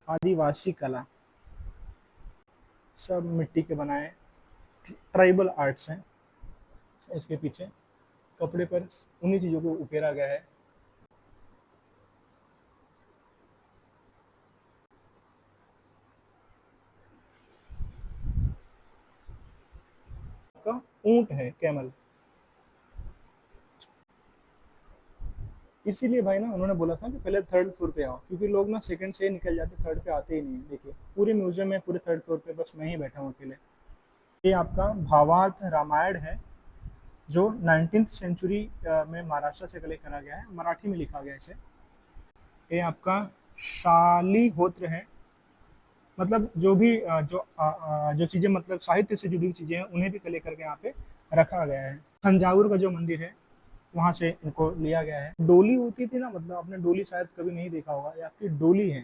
आदिवासी कला, सब मिट्टी के बनाए ट्राइबल आर्ट्स हैं। इसके पीछे कपड़े पर उन्हीं चीज़ों को उकेरा गया है। का ऊंट है, कैमल। इसीलिए भाई ना उन्होंने बोला था कि पहले थर्ड फ्लोर पे आओ, क्योंकि लोग ना सेकंड से ही निकल जाते, थर्ड पे आते ही नहीं है। देखिए, पूरे म्यूजियम में पूरे थर्ड फ्लोर पे बस मैं ही बैठा हूँ अकेले। ये आपका भावार्थ रामायण है, जो 19th सेंचुरी में महाराष्ट्र से कलेक्ट करा गया है, मराठी में लिखा गया है इसे। ये आपका शालीहोत्र है, मतलब जो भी जो चीज़ें मतलब साहित्य से जुड़ी हुई चीज़ें हैं, उन्हें भी कलेक्ट करके यहाँ पे रखा गया है। तंजावुर का जो मंदिर है, वहाँ से इनको लिया गया है। डोली होती थी ना, मतलब आपने डोली शायद कभी नहीं देखा होगा, ये आपकी डोली है,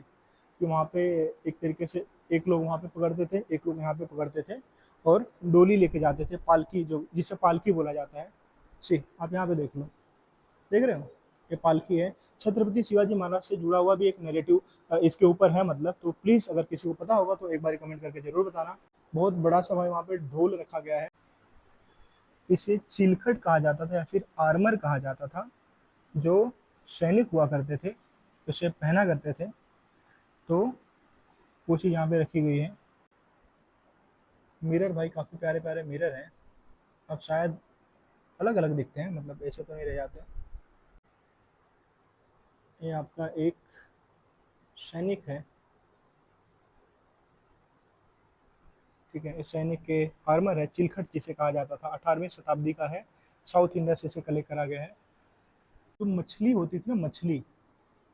कि वहाँ पे एक तरीके से एक लोग वहाँ पे पकड़ते थे, एक लोग यहाँ पे पकड़ते थे, और डोली लेके जाते थे, पालकी, जो जिसे पालकी बोला जाता है। सी आप यहाँ पे देख लो, देख रहे हो, ये पालकी है। छत्रपति शिवाजी महाराज से जुड़ा हुआ भी एक नैरेटिव इसके ऊपर है, मतलब, तो प्लीज़ अगर किसी को पता होगा तो एक बार कमेंट करके ज़रूर बताना। बहुत बड़ा सा भाई वहाँ पे ढोल रखा गया है। इसे चिलखट कहा जाता था, या फिर आर्मर कहा जाता था। जो सैनिक हुआ करते थे, उसे पहना करते थे। तो वो चीज़ यहाँ पे रखी गई है। मिरर भाई, काफ़ी प्यारे प्यारे मिरर हैं। अब शायद अलग अलग दिखते हैं, मतलब ऐसे तो नहीं रह जाते। ये आपका एक सैनिक है, ठीक है, इस सैनिक के आर्मर है, चिलखट जिसे कहा जाता था, 18वीं शताब्दी का है। साउथ इंडिया से इसे कलेक्ट करा गया है। जो मछली होती थी ना, मछली,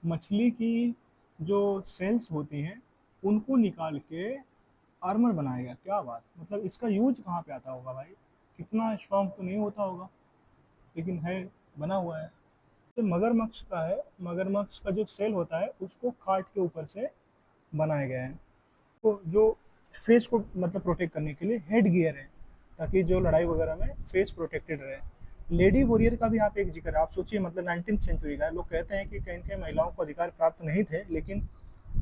मछली की जो सेल्स होती हैं, उनको निकाल के आर्मर बनाया गया। क्या बात, मतलब इसका यूज कहाँ पे आता होगा भाई, कितना स्ट्रॉन्ग तो नहीं होता होगा, लेकिन है, बना हुआ है। तो मगरमच्छ का है, मगरमच्छ का जो सेल होता है, उसको काट के ऊपर से बनाया गया है। तो जो फेस को मतलब प्रोटेक्ट करने के लिए हेड गियर है, ताकि जो लड़ाई वगैरह में फेस प्रोटेक्टेड रहे। लेडी वॉरियर का भी यहाँ पे एक जिक्र है। आप सोचिए, मतलब 19th सेंचुरी का है। लोग कहते हैं कि कहीं कहीं महिलाओं को अधिकार प्राप्त नहीं थे, लेकिन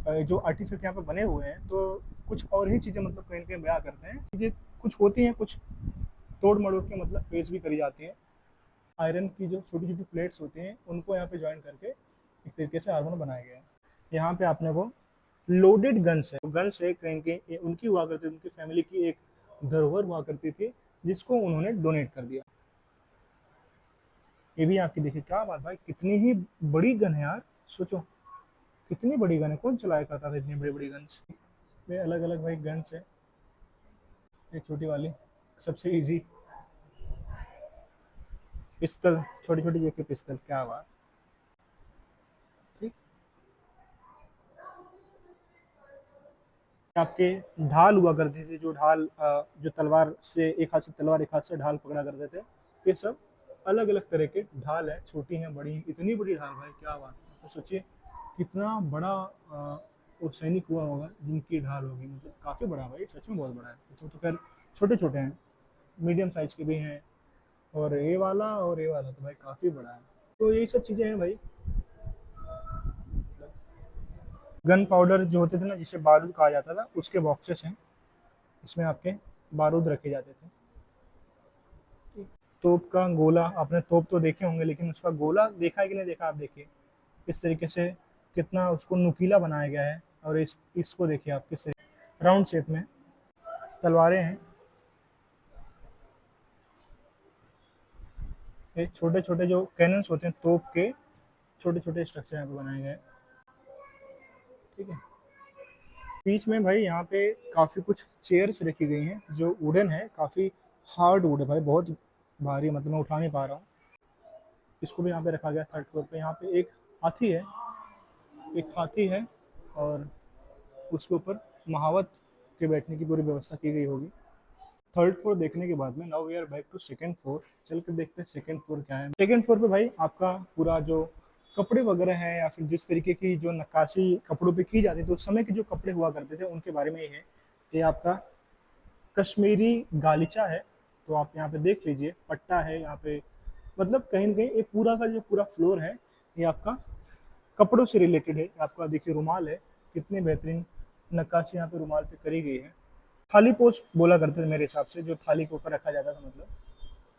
जो आर्टिफैक्ट यहाँ पे बने हुए हैं, तो कुछ और ही चीज़ें मतलब कहीं कहीं बयां करते हैं। चीज़ें कुछ होती हैं, कुछ तोड़ मड़ोड़ के मतलब पेश भी करी जाती हैं। आयरन की जो छोटी छोटी प्लेट्स होती हैं, उनको यहाँ पे ज्वाइन करके एक तरीके से आर्मर बनाया गया है। यहाँ पे आपने वो लोडेड गन्स है, गन्स है, कहीं कहीं उनकी हुआ करती थी, उनकी फैमिली की एक धरोहर हुआ करती थी, जिसको उन्होंने डोनेट कर दिया। ये भी आपकी, देखिए क्या बात भाई, कितनी ही बड़ी गन है यार, सोचो कितनी बड़ी गन है, कौन चलाया करता था इतनी बड़ी बड़ी गन्स। ये अलग अलग भाई गन्स है। ये छोटी वाली सबसे इजी पिस्तल, छोटी छोटी जेके पिस्तल, क्या बात। ठीक, आपके ढाल हुआ करते थे, जो ढाल जो तलवार से एक हाथ से तलवार, एक हाथ से ढाल पकड़ा करते थे। ये सब अलग अलग तरह के ढाल है, छोटी हैं, बड़ी हैं। इतनी बड़ी ढाल भाई, क्या बात है। तो सोचिए कितना बड़ा वो सैनिक हुआ होगा जिनकी ढाल होगी, मतलब काफ़ी बड़ा भाई, सच में बहुत बड़ा है। इसमें तो खैर छोटे छोटे हैं, मीडियम साइज के भी हैं, और ये वाला तो भाई काफ़ी बड़ा है। तो यही सब चीज़ें हैं भाई। गन पाउडर जो होते थे ना, जिसे बारूद कहा जाता था, उसके बॉक्सेस हैं। इसमें आपके बारूद रखे जाते थे। तोप का गोला, आपने तोप तो देखे होंगे, लेकिन उसका गोला देखा है कि नहीं देखा, आप देखिए किस तरीके से कितना उसको नुकीला बनाया गया है। और इसको देखिए आप किस राउंड शेप में तलवारें हैं। ये छोटे छोटे जो कैनन्स होते हैं तोप के, छोटे छोटे स्ट्रक्चर यहाँ पे बनाए गए हैं। ठीक है। बीच में भाई यहाँ पे काफ़ी कुछ चेयर्स रखी गई हैं जो वुडन है, काफ़ी हार्ड वुड है भाई, बहुत भारी, मतलब मैं उठा नहीं पा रहा हूँ। इसको भी यहाँ पे रखा गया थर्ड फ्लोर पे। यहाँ पे हाथी है एक हाथी है, और उसके ऊपर महावत के बैठने की पूरी व्यवस्था की गई होगी। थर्ड फ्लोर देखने के बाद में now we are back to second floor. चल कर देखते हैं सेकंड फ्लोर क्या है। सेकंड फ्लोर पे भाई आपका पूरा जो कपड़े वगैरह हैं, या फिर जिस तरीके की जो नक्काशी कपड़ों पे की जाती थी, उस समय के जो कपड़े हुआ करते थे उनके बारे में ही है। ये आपका कश्मीरी गालीचा है, तो आप यहाँ पे देख लीजिए, पट्टा है यहाँ पे। मतलब कहीं ना कहीं ये पूरा का जो पूरा फ्लोर है, ये आपका कपड़ों से रिलेटेड है। आपका देखिए रुमाल है, कितनी बेहतरीन नक्काशी यहाँ पे रुमाल पे करी गई है। थाली पोस्ट बोला करते थे मेरे हिसाब से, जो थाली के ऊपर रखा जाता था, मतलब।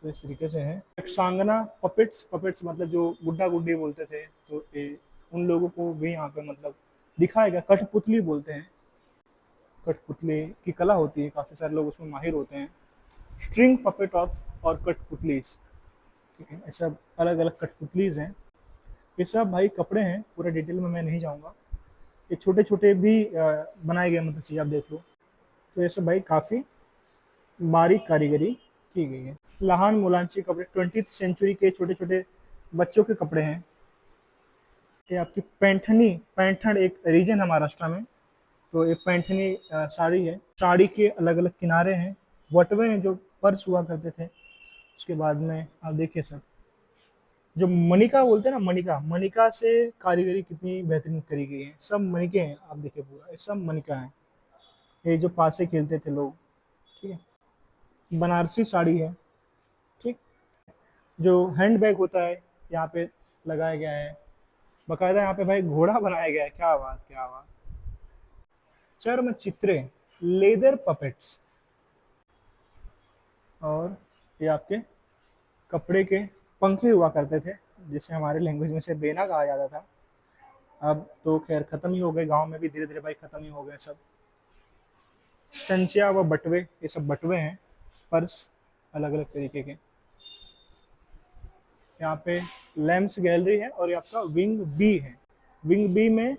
तो इस तरीके से है। सांगना पपेट्स, पपेट्स मतलब जो गुड्डा गुड्डी बोलते थे, तो ये उन लोगों को भी यहाँ पे मतलब दिखाया गया। कठपुतली बोलते हैं, कठपुतली की कला होती है, काफ़ी सारे लोग उसमें माहिर होते हैं। स्ट्रिंग पपेट ऑफ और कठपुतलीज, ठीक है, ये सब अलग अलग कठपुतलीज हैं। ये सब भाई कपड़े हैं, पूरा डिटेल में मैं नहीं जाऊँगा। ये छोटे छोटे भी बनाए गए, मतलब चीज़ आप देख लो। तो ये सब भाई काफ़ी बारीक कारीगरी की गई है। लहान मुलांची कपड़े, 20th सेंचुरी के छोटे छोटे बच्चों के कपड़े हैं। ये आपकी पैंठनी, पैंठन एक रीजन है महाराष्ट्र में, तो ये पैंठनी साड़ी है। साड़ी के अलग अलग किनारे हैं, बटवे हैं जो पर्स हुआ करते थे। उसके बाद में आप देखिए सब जो मनिका बोलते हैं ना, मनिका, मनिका से कारीगरी कितनी बेहतरीन करी गई है। सब मनिके हैं, आप देखिए पूरा ये सब मनिका है। ये जो पासे खेलते थे लोग, ठीक है। बनारसी साड़ी है, ठीक। जो हैंड बैग होता है यहाँ पे लगाया गया है, बकायदा यहाँ पे भाई घोड़ा बनाया गया है। क्या बात, क्या बात। चर्म चित्रे, लेदर पपेट्स, और ये आपके कपड़े के पंखे हुआ करते थे, जिसे हमारे लैंग्वेज में से बेना कहा जाता था। अब तो खैर खत्म ही हो गए, गांव में भी धीरे धीरे भाई खत्म ही हो गए सब। चंचिया व बटवे, ये सब बटवे हैं, पर्स अलग अलग तरीके के। यहाँ पे लैम्प्स गैलरी है, और ये आपका विंग बी है। विंग बी में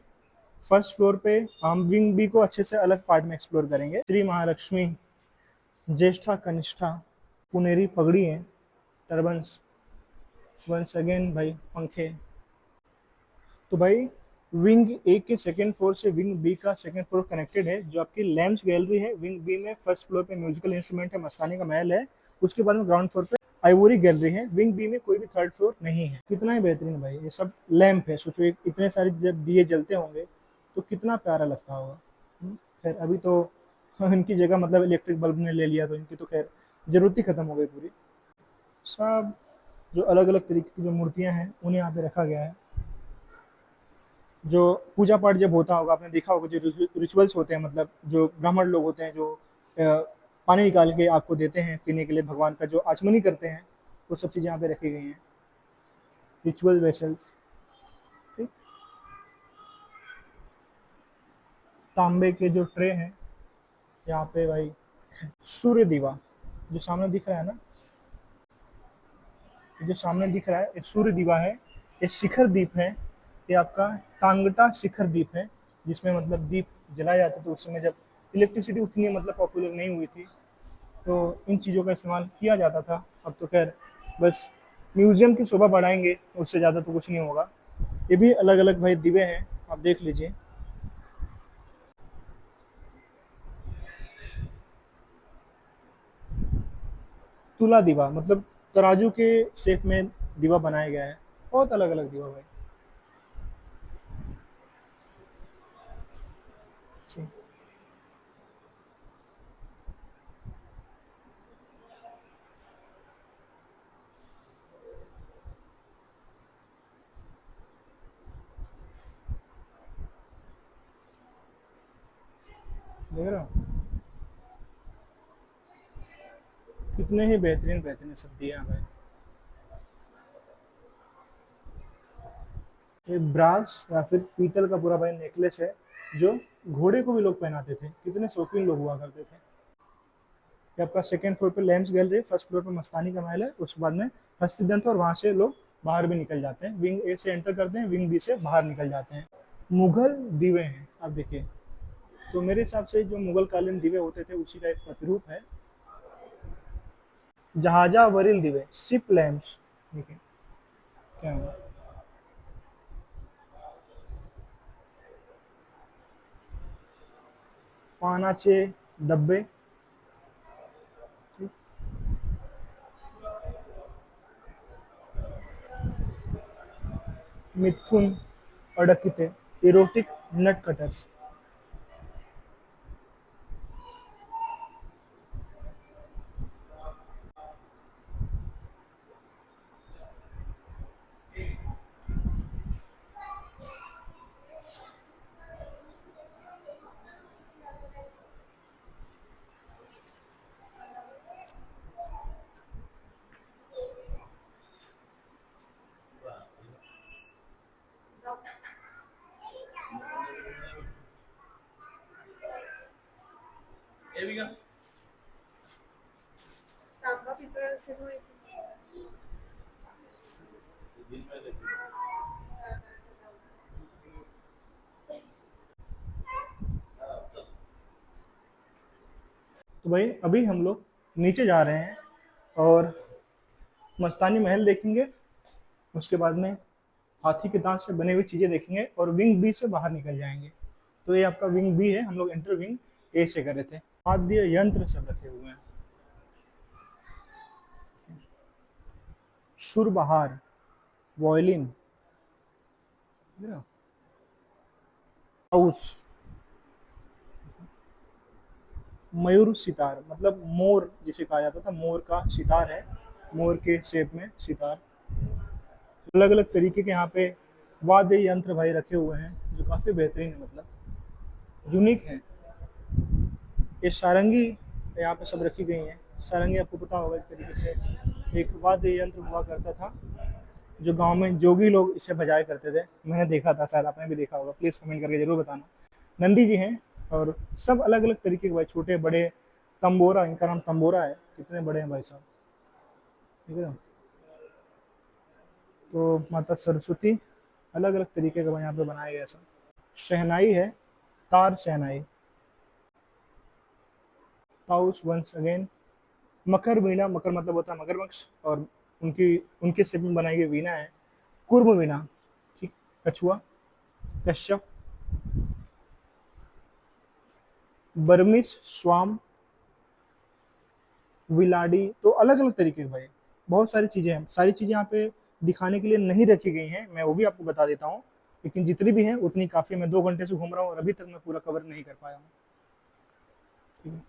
फर्स्ट फ्लोर पे हम विंग बी को अच्छे से अलग पार्ट में एक्सप्लोर करेंगे। श्री महालक्ष्मी, ज्येष्ठा कनिष्ठा, पुनेरी पगड़ी है, टर्बन्स, वंस अगेन भाई पंखे। तो भाई विंग ए के सेकंड फ्लोर से विंग बी का सेकंड फ्लोर कनेक्टेड है। जो आपकी लैम्प्स गैलरी है विंग बी में, फर्स्ट फ्लोर पे म्यूजिकल इंस्ट्रूमेंट है, मस्तानी का महल है। उसके बाद में ग्राउंड फ्लोर पे आइवोरी गैलरी है। विंग बी में कोई भी थर्ड फ्लोर नहीं है। कितना ही बेहतरीन भाई, ये सब लैंप है। सोचो इतने सारे जब दिए जलते होंगे तो कितना प्यारा लगता होगा। खैर अभी तो इनकी जगह मतलब इलेक्ट्रिक बल्ब ने ले लिया, तो इनकी तो खैर जरूरत ही खत्म हो गई पूरी। सब जो अलग अलग तरीके की जो मूर्तियां हैं उन्हें यहाँ पे रखा गया है। जो पूजा पाठ जब होता होगा, आपने देखा होगा, जो रिचुअल्स होते हैं, मतलब जो ब्राह्मण लोग होते हैं, जो पानी निकाल के आपको देते हैं पीने के लिए, भगवान का जो आचमनी करते हैं, वो सब चीज़ें यहाँ पे रखी गई हैं। रिचुअल वेसल्स, ठीक। तांबे के जो ट्रे हैं यहाँ पे भाई। सूर्य दीवा जो सामने दिख रहा है ना, जो सामने दिख रहा है ये सूर्य दीवा है। ये शिखर दीप है। ये आपका टांगटा शिखर दीप है, जिसमें मतलब दीप जलाए जाते थे उस समय, जब इलेक्ट्रिसिटी उतनी मतलब पॉपुलर नहीं हुई थी, तो इन चीज़ों का इस्तेमाल किया जाता था। अब तो खैर बस म्यूज़ियम की शोभा बढ़ाएंगे, उससे ज़्यादा तो कुछ नहीं होगा। ये भी अलग अलग भाई दिवे हैं, आप देख लीजिए। तुला दीवा, मतलब तराजू के शेप में दीवा बनाया गया है। बहुत अलग अलग दीवा भाई। जी। देख रहे हो कितने ही बेहतरीन बेहतरीन सब दिए हैं भाई। ये ब्रास या फिर पीतल का पूरा भाई नेकलेस है, जो घोड़े को भी लोग पहनाते थे। कितने शौकीन लोग हुआ करते थे। ये आपका सेकंड फ्लोर पे लैम्प्स गैलरी, फर्स्ट फ्लोर पे मस्तानी का महल है, उसके बाद में हस्तिदंत, और वहाँ से लोग बाहर भी निकल जाते हैं। विंग ए से एंटर करते हैं, विंग बी से बाहर निकल जाते हैं। मुगल दीवे हैं, आप देखिए। तो मेरे हिसाब से जो मुगल कालीन दीवे होते थे उसी का एक प्रतिरूप है। जहाजा वरील दीवे, शिप लैम्प्स। देखिए क्या है। पानाचे डब्बे, ठीक। मिथुन अडकिते, इरोटिक नट कटर्स। तो भाई अभी हम लोग नीचे जा रहे हैं और मस्तानी महल देखेंगे। उसके बाद में हाथी के दांत से बनी हुई चीजें देखेंगे और विंग बी से बाहर निकल जाएंगे। तो ये आपका विंग बी है, हम लोग एंटर विंग ए से कर रहे थे। वाद्य यंत्र सब रखे हुए हैं। सुरबहार, वॉयलिन, हाउस, मयूर सितार, मतलब मोर जिसे कहा जाता था, मोर का सितार है, मोर के शेप में सितार। अलग अलग तरीके के यहाँ पे वाद्य यंत्र भाई रखे हुए हैं, जो काफी बेहतरीन है, मतलब यूनिक है। ये सारंगी यहाँ पे सब रखी गई हैं। सारंगी आपको पता होगा, एक तरीके से एक वाद्य यंत्र हुआ करता था, जो गांव में जोगी लोग इसे बजाया करते थे। मैंने देखा था, शायद आपने भी देखा होगा। प्लीज़ कमेंट करके जरूर बताना। नंदी जी हैं, और सब अलग अलग तरीके के भाई, छोटे बड़े। तंबोरा, इनका नाम तंबोरा है। कितने बड़े हैं भाई साहब, ठीक है। तो माता सरस्वती, अलग अलग तरीके का भाई यहाँ पे बनाया गया सब। शहनाई है, तार शहनाई। Taus once again. मकर वीणा, मकर मतलब होता है मगरमच्छ, और उनकी उनके शेप में बनाई गई वीणा है। कुर्म वीणा, ठीक। कछुआ, कश्यप, बर्मिस स्वाम, विलाडी। तो अलग अलग तरीके के भाई बहुत सारी चीजें हैं। सारी चीजें यहाँ पे दिखाने के लिए नहीं रखी गई हैं, मैं वो भी आपको बता देता हूँ। लेकिन जितनी भी हैं उतनी काफी। मैं 2 घंटे से घूम रहा हूँ और अभी तक मैं पूरा कवर नहीं कर पाया हूँ, ठीक है।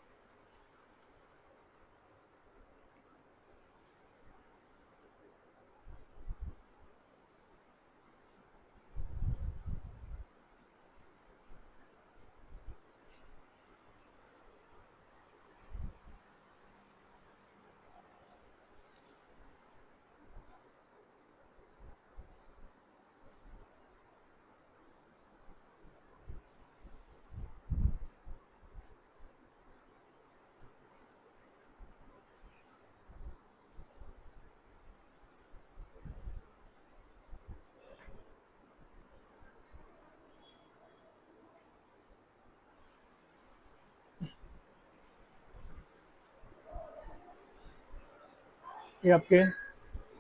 ये आपके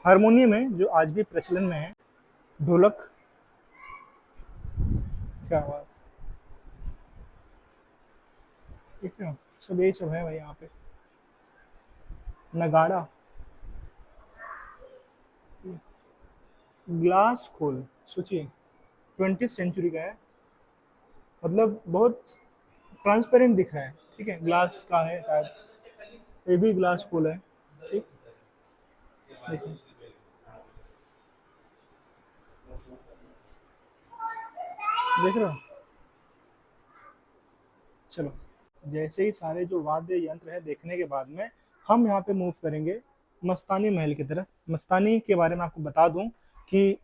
हारमोनियम है, जो आज भी प्रचलन में है। ढोलक, क्या बात, ठीक है। सब यही सब है भाई यहाँ पे। नगाड़ा, ग्लास खोल, सोचिए 20th सेंचुरी का है, मतलब बहुत ट्रांसपेरेंट दिख रहा है। ठीक है, ग्लास का है शायद, ये भी ग्लास खोल है। ठीक, देखिए देख रहे हो। चलो, जैसे ही सारे जो वाद्य यंत्र है देखने के बाद में हम यहाँ पे मूव करेंगे मस्तानी महल की तरफ। मस्तानी के बारे में आपको बता दूं कि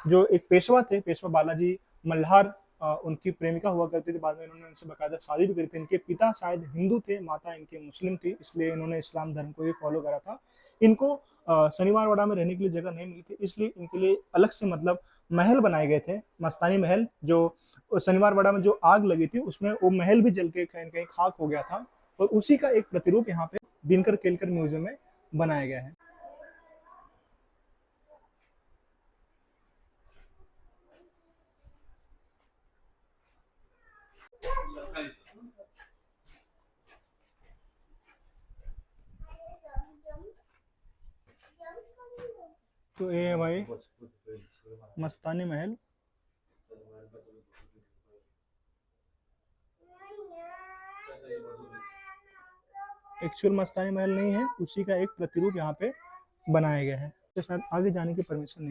जो एक पेशवा थे, पेशवा बालाजी मल्हार, उनकी प्रेमिका हुआ करती थी। बाद में इन्होंने उनसे बाकायदा शादी भी करी थी। इनके पिता शायद हिंदू थे, माता इनके मुस्लिम थी, इसलिए इन्होंने इस्लाम धर्म को ही फॉलो करा था। इनको शनिवार वाड़ा में रहने के लिए जगह नहीं मिली थी, इसलिए इनके लिए अलग से मतलब महल बनाए गए थे, मस्तानी महल। जो शनिवार वाड़ा में जो आग लगी थी उसमें वो महल भी जल के कहीं कहीं खाक हो गया था, और उसी का एक प्रतिरूप यहाँ पे दिनकर केलकर म्यूजियम में बनाया गया है। तो ये है भाई मस्तानी महल। एक्चुअल मस्तानी महल नहीं है, उसी का एक प्रतिरूप यहाँ पे बनाया गया है। तो शायद आगे जाने की परमिशन नहीं।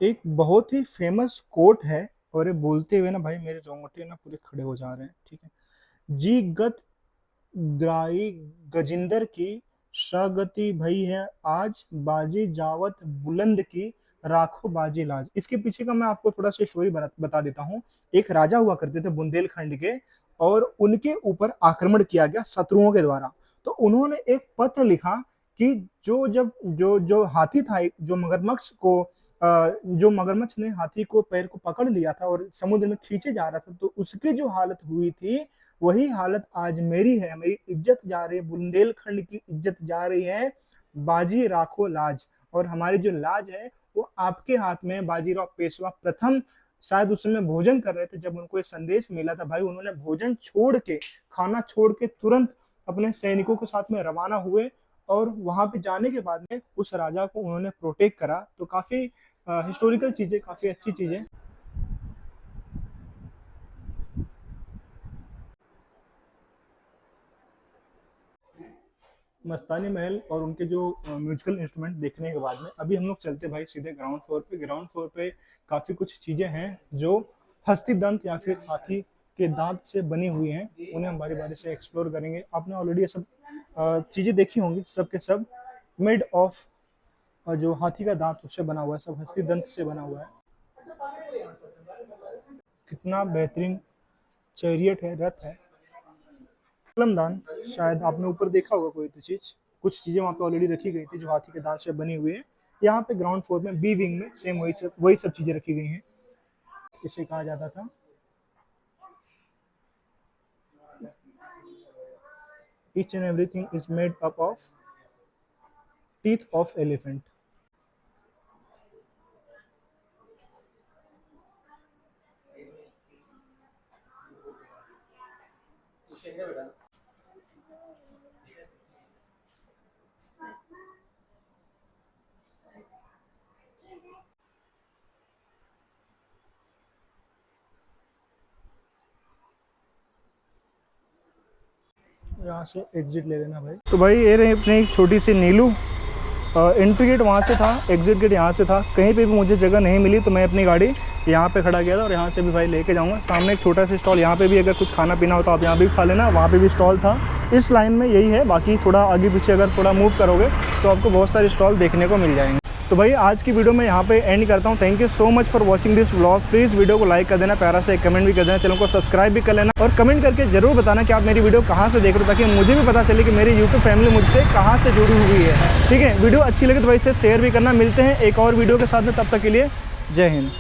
एक बहुत ही फेमस कोट है, और ये बोलते हुए ना भाई मेरे रोंगटे ना पूरे खड़े हो जा रहे हैं। ठीक है, जी गत ग्राई गजिंदर की सगति भई है आज, बाजी जावत बुलंद की राखो बाजी लाज। इसके पीछे का मैं आपको थोड़ा सा स्टोरी बता देता हूँ। एक राजा हुआ करते थे बुंदेलखंड के, और उनके ऊपर आक्रमण किया गया शत्रुओं के द्वारा। तो उन्होंने एक पत्र लिखा कि जो हाथी था, जो मगरमच्छ को जो मगरमच्छ ने हाथी को पैर को पकड़ लिया था और समुद्र में खींचे जा रहा था, तो उसकी जो हालत हुई थी वही हालत आज मेरी है। मेरी इज्जत जा रही है, बुंदेलखंड की इज्जत जा रही है, बाजी राखो लाज। और हमारी जो लाज है वो आपके हाथ में है। बाजीराव पेशवा प्रथम शायद उस समय भोजन कर रहे थे जब उनको ये संदेश मिला था। भाई उन्होंने भोजन छोड़ के, खाना छोड़ के तुरंत अपने सैनिकों के साथ में रवाना हुए, और वहां पे जाने के बाद में उस राजा को उन्होंने प्रोटेक्ट करा। तो काफी हिस्टोरिकल चीजें, काफी अच्छी चीजें। मस्तानी महल और उनके जो म्यूजिकल इंस्ट्रूमेंट देखने के बाद में अभी हम लोग चलते भाई सीधे ग्राउंड फ्लोर पे। ग्राउंड फ्लोर पे काफ़ी कुछ चीज़ें हैं जो हस्ती दंत या फिर हाथी के दांत से बनी हुई हैं, उन्हें हम बारी बारी से एक्सप्लोर करेंगे। आपने ऑलरेडी ये सब चीज़ें देखी होंगी, सब के सब मेड ऑफ जो हाथी का दांत उससे बना हुआ है, सब हस्ती दंत से बना हुआ है। कितना बेहतरीन चैरियट है, रथ है। कलमदान, शायद आपने ऊपर देखा होगा कोई तो चीज़, कुछ चीज़ें वहाँ पे ऑलरेडी रखी गई थी जो हाथी के दांत से बनी हुई है। यहाँ पे ग्राउंड फ्लोर में बी विंग में सेम वही सब चीज़ें रखी गई हैं। इसे कहा जाता था each and everything is made up of teeth of elephant. यहाँ से एग्जिट ले लेना भाई। तो भाई ये रही अपनी एक छोटी सी नीलू। एंट्री गेट वहाँ से था, एग्जिट गेट यहाँ से था। कहीं पे भी मुझे जगह नहीं मिली तो मैं अपनी गाड़ी यहाँ पे खड़ा किया था, और यहाँ से भी भाई लेके जाऊँगा। सामने एक छोटा सा स्टॉल, यहाँ पे भी अगर कुछ खाना पीना हो तो आप यहाँ भी खा लेना, वहाँ पे भी स्टॉल था। इस लाइन में यही है, बाकी थोड़ा आगे पीछे अगर थोड़ा मूव करोगे तो आपको बहुत सारे स्टॉल देखने को मिल जाएंगे। तो भाई आज की वीडियो मैं यहाँ पे एंड करता हूँ। Thank you so much for watching this vlog. Please video को लाइक कर देना, प्यारा से एक कमेंट भी कर देना, चैनल को सब्सक्राइब भी कर लेना, और कमेंट करके जरूर बताना कि आप मेरी वीडियो कहाँ से देख रहे हो, ताकि मुझे भी पता चले कि मेरी यूट्यूब फैमिली मुझसे कहाँ से जुड़ी हुई है। ठीक है, वीडियो अच्छी लगे तो भाई इसे शेयर भी करना। मिलते हैं एक और वीडियो के साथ में, तब तक के लिए जय हिंद।